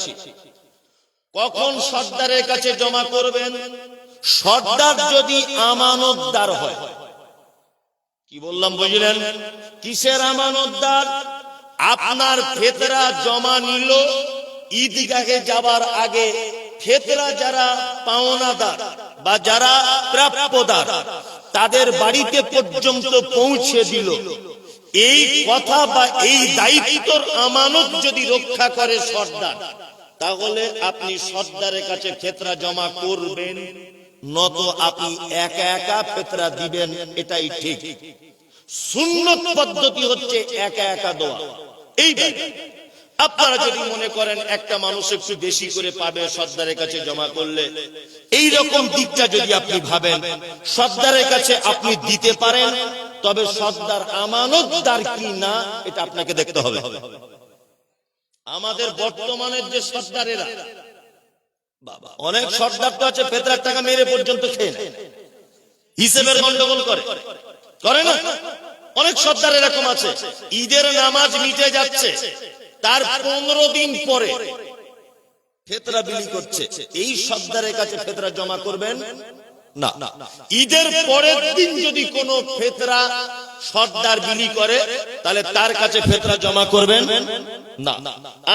কখন সর্দারের কাছে জমা করবেন? সর্দার যদি আমানতদার হয়। কি বললাম বুঝলেন? কিসের আমানতদার? আপনার ফিতরা জমা নিল, ঈদগাহে যাবার আগে ফিতরা যারা পাওনাদার বা যারা প্রাপ্যদার তাদের বাড়িতে পর্যন্ত পৌঁছে দিল। এই কথা বা এই দায়িত্বর আমানত যদি রক্ষা করে সর্দার, তাহলে আপনি সর্দারের কাছে ফিতরা জমা করবেন নত আপনি একা একা ফিতরা দিবেন, এটাই ঠিক। সুন্নত পদ্ধতি হচ্ছে একা একা দেওয়া। এইবার আপনারা যদি মনে করেন একটা মানুষ একটু বেশি করে পাবে সর্দারের কাছে জমা করলে, এই রকম দিকটা যদি আপনি ভাবেন, সর্দারের কাছে আপনি দিতে পারেন, তবে সর্দার আমানতদার কি না এটা আপনাকে দেখতে হবে। আমাদের বর্তমানের যে সর্দারেরা, বাবা অনেক সর্দার তো আছে ফিতরার টাকা মেরে পর্যন্ত খেয়ে নেয়, হিসেবের গন্ডগোল করে না? অনেক সর্দার এরকম আছে, ঈদের নামাজ মিটে যাচ্ছে, তার 15 দিন পরে ফিতরা বিলি করছে। এই সর্দারের কাছে ফিতরা জমা করবেন না। ঈদের পরের দিন যদি কোনো ফিতরা সর্দার বিলি করে, তাহলে তার কাছে ফিতরা জমা করবেন না।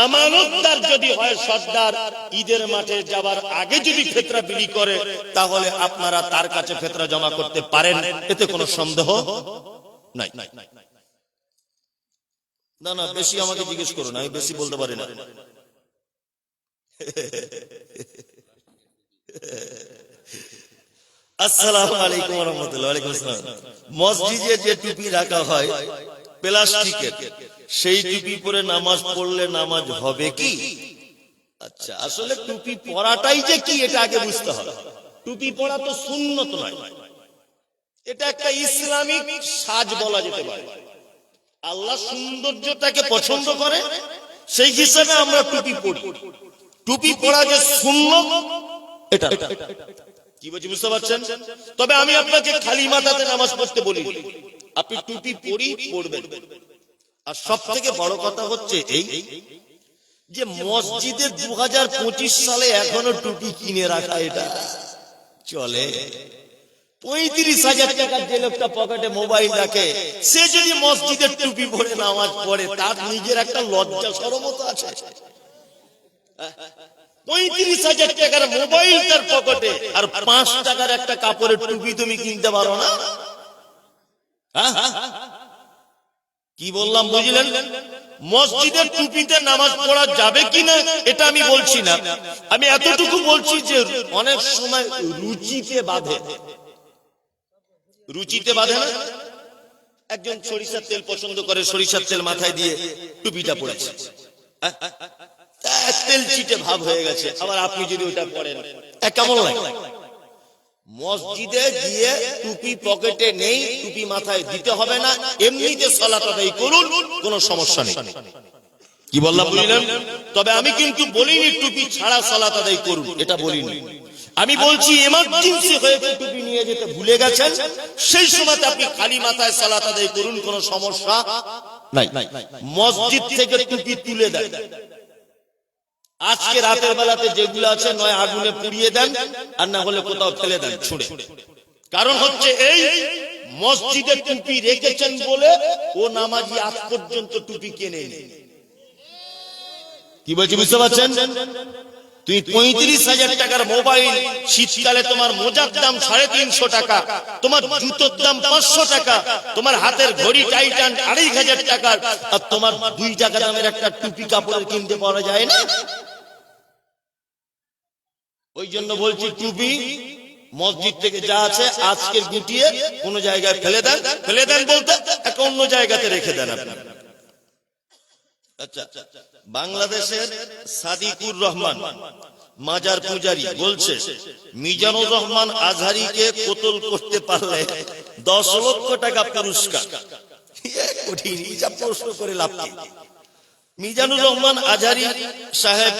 আমানতদার যদি হয় সর্দার, ঈদের মাঠে যাবার আগে যদি ফিতরা বিলি করে, তাহলে আপনারা তার কাছে ফিতরা জমা করতে পারেন, এতে কোনো সন্দেহ নাই। না না, বেশি আমাকে জিজ্ঞেস করুন, আমি বেশি বলতে পারি না। আসসালামু আলাইকুম ওয়া রাহমাতুল্লাহি ওয়া আলাইকুম আসসালাম। মসজিদে যে টুপি রাখা হয় প্লাস্টিকের, সেই টুপি পরে নামাজ পড়লে নামাজ হবে কি? আচ্ছা, আসলে টুপি পরাটাই যে কি এটা আগে বুঝতে হবে। টুপি পরা তো সুন্নত নয়, এটা একটা ইসলামিক সাজ বলা যেতে পারে। আল্লাহ সৌন্দর্যটাকে পছন্দ করে, সেই হিসাবে আমরা টুপি পরি। টুপি পরা যে সুন্নত, এটা কি বলছি বুঝতে পারছেন? তবে আমি আপনাকে খালি মাথাতে নামাজ পড়তে বলি, আপনি টুপি পরবেন। আর সব থেকে বড় কথা হচ্ছে এই যে মসজিদে 2025 সালে এখনো টুপি কিনে রাখা, এটা চলে? 35,000 টাকার যে লোকটা পকেটে মোবাইল রাখে, সে যদি মসজিদের টুপি পরে নামাজ পড়ে, তার নিজের একটা লজ্জা শরম তো আছে। 35,000 টাকার মোবাইল তার পকেটে, আর 5 টাকার একটা কাপড়ের টুপি তুমি কিনতে পারো না? কি বললাম বুঝলেন? মসজিদের টুপিতে নামাজ পড়া যাবে কিনা এটা আমি বলছি না, আমি এতটুকু বলছি যে অনেক সময় রুচিতে বাঁধে। রুচিতে বাঁধে না? একজন সরিষার তেল পছন্দ করে, সরিষার তেল মাথায় দিয়ে টুপিটা পড়েছে, তেল চিটে ভাব হয়ে গেছে, আবার আপনি যদি ওটা পড়েন কেমন লাগে? মসজিদে গিয়ে টুপি পকেটে নেই, টুপি মাথায় দিতে হবে না, এমনিতে সালাত আদায় করুন, কোনো সমস্যা নেই। কি বললাম বুঝলেন? তবে আমি কিন্তু বলিনি টুপি ছাড়া সালাত আদায় করুন, এটা বলিনি। আমি বলছি এমার্জেন্সি হয়েছে, টুপি নিয়ে যেতে ভুলে গেছেন, সেই সময় আপনি খালি মাথায় সালাত আদায় করুন, কোনো সমস্যা নাই। মসজিদ থেকে টুপি তুলে দেন, আজকে রাতের বেলাতে যেগুলো আছে নয় আগুনে পুড়িয়ে দেন, আর না হলে কোথাও ফেলে দেন ছুঁড়ে। কারণ হচ্ছে এই মসজিদে টুপি রেখেছেন বলে ও নামাজি আজ পর্যন্ত টুপি কেনে নেই। কি বলছি বুঝতে পারছেন? তুই 35,000 টাকার মোবাইল, শীতকালে তোমার মোজার দাম 350 টাকা, তোমার জুতোর দাম 500 টাকা, তোমার হাতের ঘড়ি টাইটান 2,500 টাকার, আর তোমার 2 টাকা দামের একটা টুপি কাপড়ের কিনতে পাওয়া যায় না? ওই জন্য বলছি টুপি মসজিদ থেকে যা আছে আজকের গুটিয়ে কোন জায়গায় ফেলে দেন। ফেলে দেন বলতে একটা অন্য জায়গাতে রেখে দেন আপনি। আচ্ছা, বাংলাদেশের সাদিকুর রহমান মাজার পূজারী বলছে, মিজানুর রহমান আজহারিকে কতল করতে পারলে 10 লক্ষ টাকা পুরস্কার। কঠিন যা প্রশ্ন করে লাভ কি? মিজানুর রহমান আজহারি সাহেব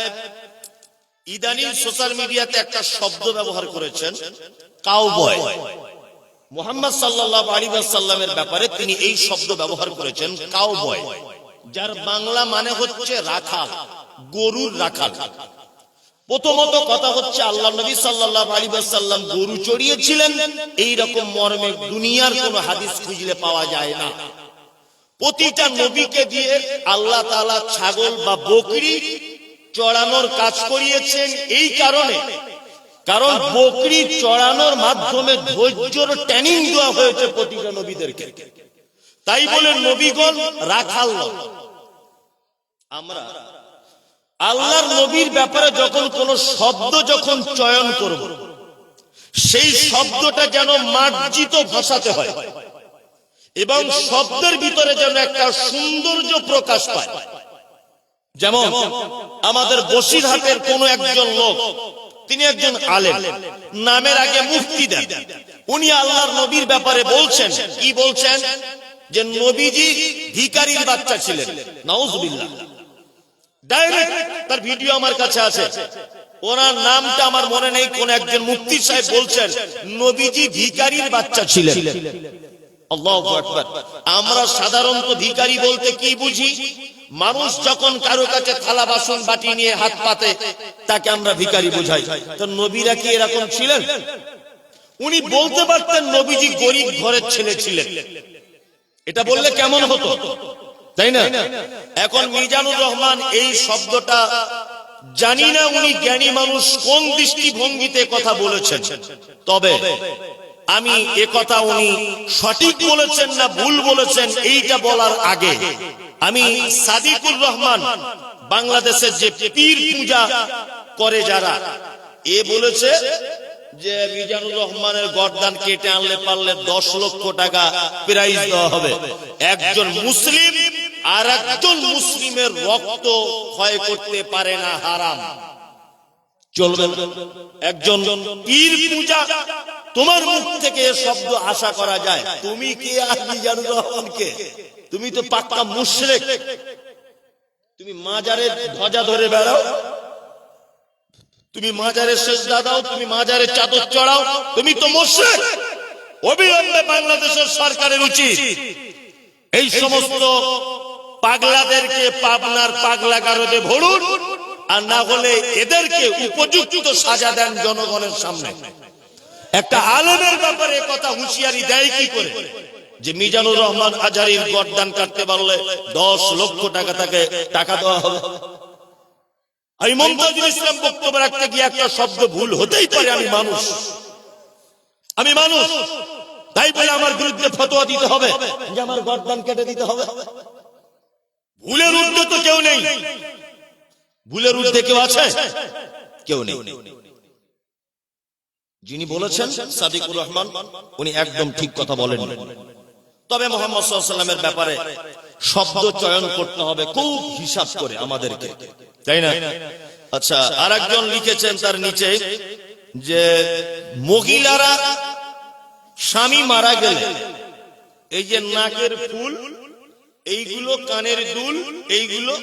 ইদানিং সোশ্যাল মিডিয়াতে একটা শব্দ ব্যবহার করেছেন, কাউবয়। মুহাম্মদ সাল্লাল্লাহু আলাইহি ওয়াসাল্লামের ব্যাপারে তিনি এই শব্দ ব্যবহার করেছেন, কাউবয়, যার বাংলা মানে হচ্ছে রাখাল, গরুর রাখাল। প্রথমত কথা হচ্ছে আল্লাহ নবী সাল্লাল্লাহু আলাইহি ওয়াসাল্লাম গরু চড়িয়েছিলেন, এই রকম মর্মে দুনিয়ার কোন হাদিস খুঁজলে পাওয়া যায় না। প্রতিটা নবীকে দিয়ে আল্লাহ তাআলা ছাগল বা বকরি চড়ানোর কাজ করিয়েছেন এই কারণে, কারণ বকরি চড়ানোর মাধ্যমে ধৈর্যের ট্রেনিং দেওয়া হয়েছে প্রতিটা নবীদেরকে। তাই বলে নবীগণ রাখাল নয়। আমরা আল্লাহর নবীর ব্যাপারে যখন কোন শব্দ যখন চয়ন করব, সেই শব্দটা যেন মার্জিত ভাষাতে হয় এবং শব্দের ভিতরে যেন একটা সৌন্দর্য প্রকাশ পায়। যেমন আমাদের বসিরহাটের কোন একজন লোক, তিনি একজন আলেম, নামের আগে মুফতি দেন। উনি আল্লাহর নবীর ব্যাপারে বলছেন, কি বলছেন? যে নবীজি ভিখারির বাচ্চা ছিলেন। নাউজুবিল্লাহ। ডাইরেক্ট তার ভিডিও আমার কাছে আছে। ওনার নামটা আমার মনে নেই, কোন একজন মুফতি সাহেব বলছেন নবীজি ভিখারির বাচ্চা ছিলেন। আল্লাহু আকবার। আমরা সাধারণত ভিখারি বলতে কি বুঝি? মানুষ যখন কারো কাছে থালা বাসন বাটি নিয়ে হাত পাতে তাকে আমরা ভিখারি বুঝাই। তো নবীরা কি এরকম ছিলেন? উনি বলতে পারতেন নবীজি গরিব ঘরের ছেলে ছিলেন, এটা বললে কেমন হতো, তাই না? এখন মিজানুর রহমান এই শব্দটা, জানি না উনি জ্ঞানী মানুষ কোন দৃষ্টিভঙ্গিতে কথা বলেছেন, তবে আমি এ কথা উনি সঠিক বলেছেন না ভুল বলেছেন এইটা বলার আগে আমি সাদিকুর রহমান, বাংলাদেশের যে পীর পূজা করে যারা, এ বলেছে যে মিজানুর রহমানের গর্দান কেটে আনলে পারলে 10 লক্ষ টাকা প্রাইজ দেওয়া হবে। একজন মুসলিম আর একজন মুসলিমের রক্ত ক্ষয় করতে পারে না, হারাম, চলবে না। একজন পীর পূজা, তোমার মুখ থেকে শব্দ আশা করা যায়? তুমি কে আর মিজানুর রহমানকে? তুমি তো পাক্কা মুশরিক। তুমি মাজারে ধ্বজা ধরে বেড়াও, তুমি মাজারে সেজদা দাও, তুমি মাজারে চাদর চড়াও, তুমি তো মুশরিক। অবিলম্বে বাংলাদেশের সরকারের উচিত এই সমস্ত পাগলাদেরকে পাবনার পাগলাগারদে ভরুন, আর না হলে এদেরকে উপযুক্ত সাজা দেন জনগণের সামনে। একটা আলেমের ব্যাপারে কথা হুঁশিয়ারি দেয় কি করে যে মিজানুর রহমান আজহারীর গর্দান কাটতে পারলে 10 লক্ষ টাকা তাকে টাকা দেওয়া হবে? আমি মমতাজুল ইসলাম বক্তব্য রাখতে গিয়ে একটা শব্দ ভুল হতেই পারে, আমি মানুষ, তাই বলে আমার বিরুদ্ধে ফতোয়া দিতে হবে যে আমার গর্দান কেটে দিতে হবে? ভুলের ঊর্ধ্বে তো কেউ নেই। ভুলের ঊর্ধ্বে কেউ আছে? কেউ নেই। যিনি বলেছেন সাদিকুর রহমান, উনি একদম ঠিক কথা বলেন। তবে মুহাম্মদ সাল্লাল্লাহু আলাইহি ওয়াসাল্লামের ব্যাপারে শব্দ চয়ন করতে হবে খুব হিসাব করে আমাদেরকে, তাই না? আচ্ছা, আরেকজন লিখেছেন তার নিচে যে মহিলারা স্বামী মারা গেলে এই যে নাকের ফুল, এইগুলো, কানের দুল, এইগুলো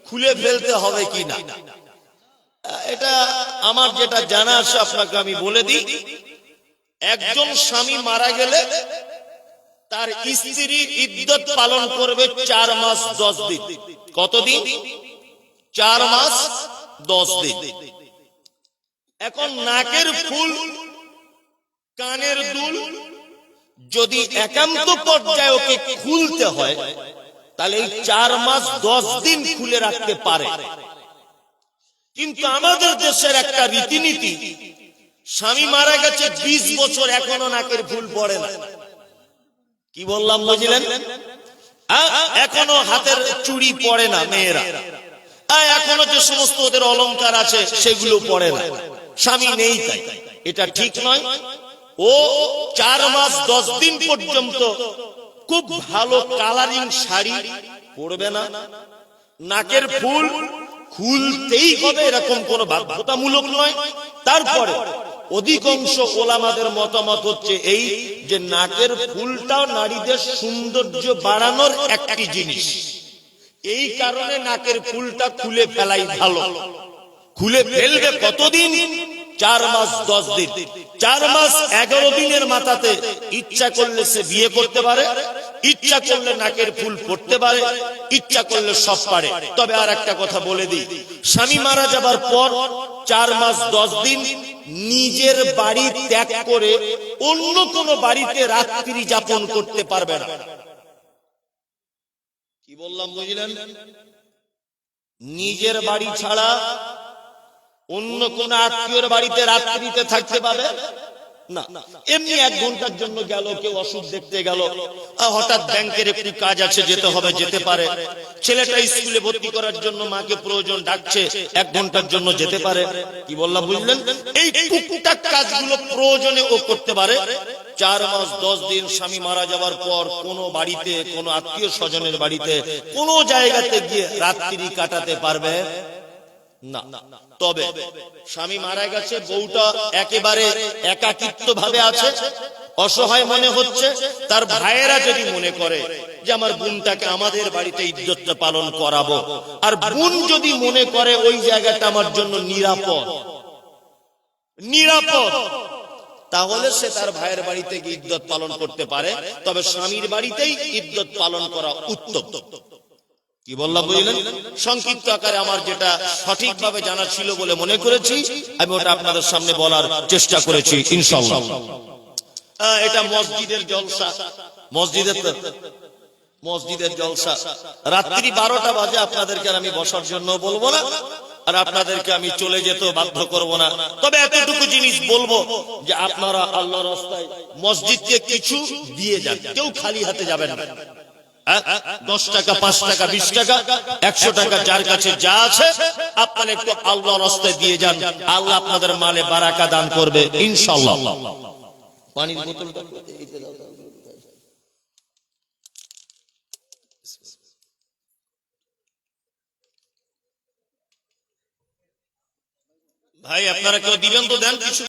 খুলে ফেলতে হবে কিনা? এটা আমার যেটা জানা আছে আপনাকে আমি বলে দিই। একজন স্বামী মারা গেলে তার স্ত্রী ইদ্যত পালন করবে 4 মাস 10 দিন। কতদিন? 4 মাস 10 দিন। এখন নাকের ফুল, কানের দুল যদি একান্ত পর্যায়ে ওকে খুলতে হয়, তাহলে এই 4 মাস 10 দিন খুলে রাখতে পারে। কিন্তু আমাদের দেশের একটা রীতিনীতি, স্বামী মারা গেছে 20 বছর, এখনো নাকের ফুল পড়ে না। কি বললাম বুঝলেন? এখনো হাতের চুড়ি পড়ে না মেয়েরা, এখনো যে সমস্ত ওদের অলংকার আছে সেগুলো পড়ে না, স্বামী নেই তাই। এটা ঠিক নয়। ও 4 মাস 10 দিন পর্যন্ত খুব ভালো কালারিং শাড়ি পরবে না, নাকের ফুল খুলতেই হবে এরকম কোন বাধ্যতামূলক নয়। তারপরে অধিকাংশ ওলামাদের মতামত হচ্ছে এই যে নাকের ফুলটাও নারীদের সৌন্দর্য বাড়ানোর একটি জিনিস, এই কারণে নাকের ফুলটা খুলে ফেলাই ভালো। খুলে ফেলবে কতদিন? 4 মাস 10 দিন। 4 মাস 11 দিনের মাথাতে ইচ্ছা করলে সে বিয়ে করতে পারে, ইচ্ছা করলে নাকের ফুল পড়তে পারে, ইচ্ছা করলে সব পারে। তবে আর একটা কথা বলে দিই, স্বামী মারা যাবার পর 4 মাস 10 দিন নিজের বাড়ি ত্যাগ করে অন্য কোন বাড়িতে রাত্রি যাপন করতে পারবে না। কি বললাম বুঝলেন? নিজের বাড়ি ছাড়া অন্য কোন আত্মীয়র বাড়িতে রাত্রিতে থাকতে পাবে না, এমনি 1 ঘন্টার জন্য গেল, কেউ ওষুধ দেখতে গেল, হঠাৎ ব্যাংকের একটু কাজ আছে, যেতে হবে, যেতে পারে। ছেলেটা স্কুলে ভর্তি করার জন্য মাকে প্রয়োজন, ডাকছে, 1 ঘন্টার জন্য যেতে পারে। কি বললাম বুঝলেন? এই টুকটাক কাজগুলো প্রয়োজনে ও করতে পারে। 4 মাস 10 দিন স্বামী মারা যাওয়ার পর কোনো বাড়িতে, কোনো আত্মীয় স্বজনের বাড়িতে, কোনো জায়গাতে গিয়ে রাত্রি কাটাতে পারবে না। তবে স্বামী মারা গেছে, বউটা একেবারে একাকিত্ব ভাবে আছে, অসহায় মনে হচ্ছে, তার ভাইয়েরা যদি মনে করে যে আমার বোনটাকে আমাদের বাড়িতে ইজ্জত পালন করাবো, আর বোন যদি মনে করে ওই জায়গাটা আমার জন্য নিরাপদ, তাহলে সে তার ভাইয়ের বাড়িতে গিয়ে ইজ্জত পালন করতে পারে। তবে স্বামীর বাড়িতেই ইজ্জত পালন করা উত্তম। কি বললাম বুঝলেন? সংক্ষিপ্ত আকারে আমার যেটা সঠিকভাবে জানা ছিল বলে মনে করেছি, আমি ওটা আপনাদের সামনে বলার চেষ্টা করেছি ইনশাআল্লাহ। এটা মসজিদের জলসা, মসজিদের জলসা। রাত্রি 12টা বাজে, আপনাদেরকে আমি বসার জন্য বলবো না, আর আপনাদেরকে আমি চলে যেতে বাধ্য করব না। তবে এতটুকু জিনিস বলবো যে আপনারা আল্লাহর রাস্তায় মসজিদকে কিছু দিয়ে যান, কেউ খালি হাতে যাবেন না। 10 টাকা, 5 টাকা, 20 টাকা, 100 টাকা, যার কাছে যা আছে আপনারা একটু আল্লাহর রাস্তায় দিয়ে যান। আল্লাহ আপনাদের মালে বারাকা দান করবে ইনশাআল্লাহ। পানির বোতলটা ভাই আপনারা কেউ দিবেন তো দেন কিছু।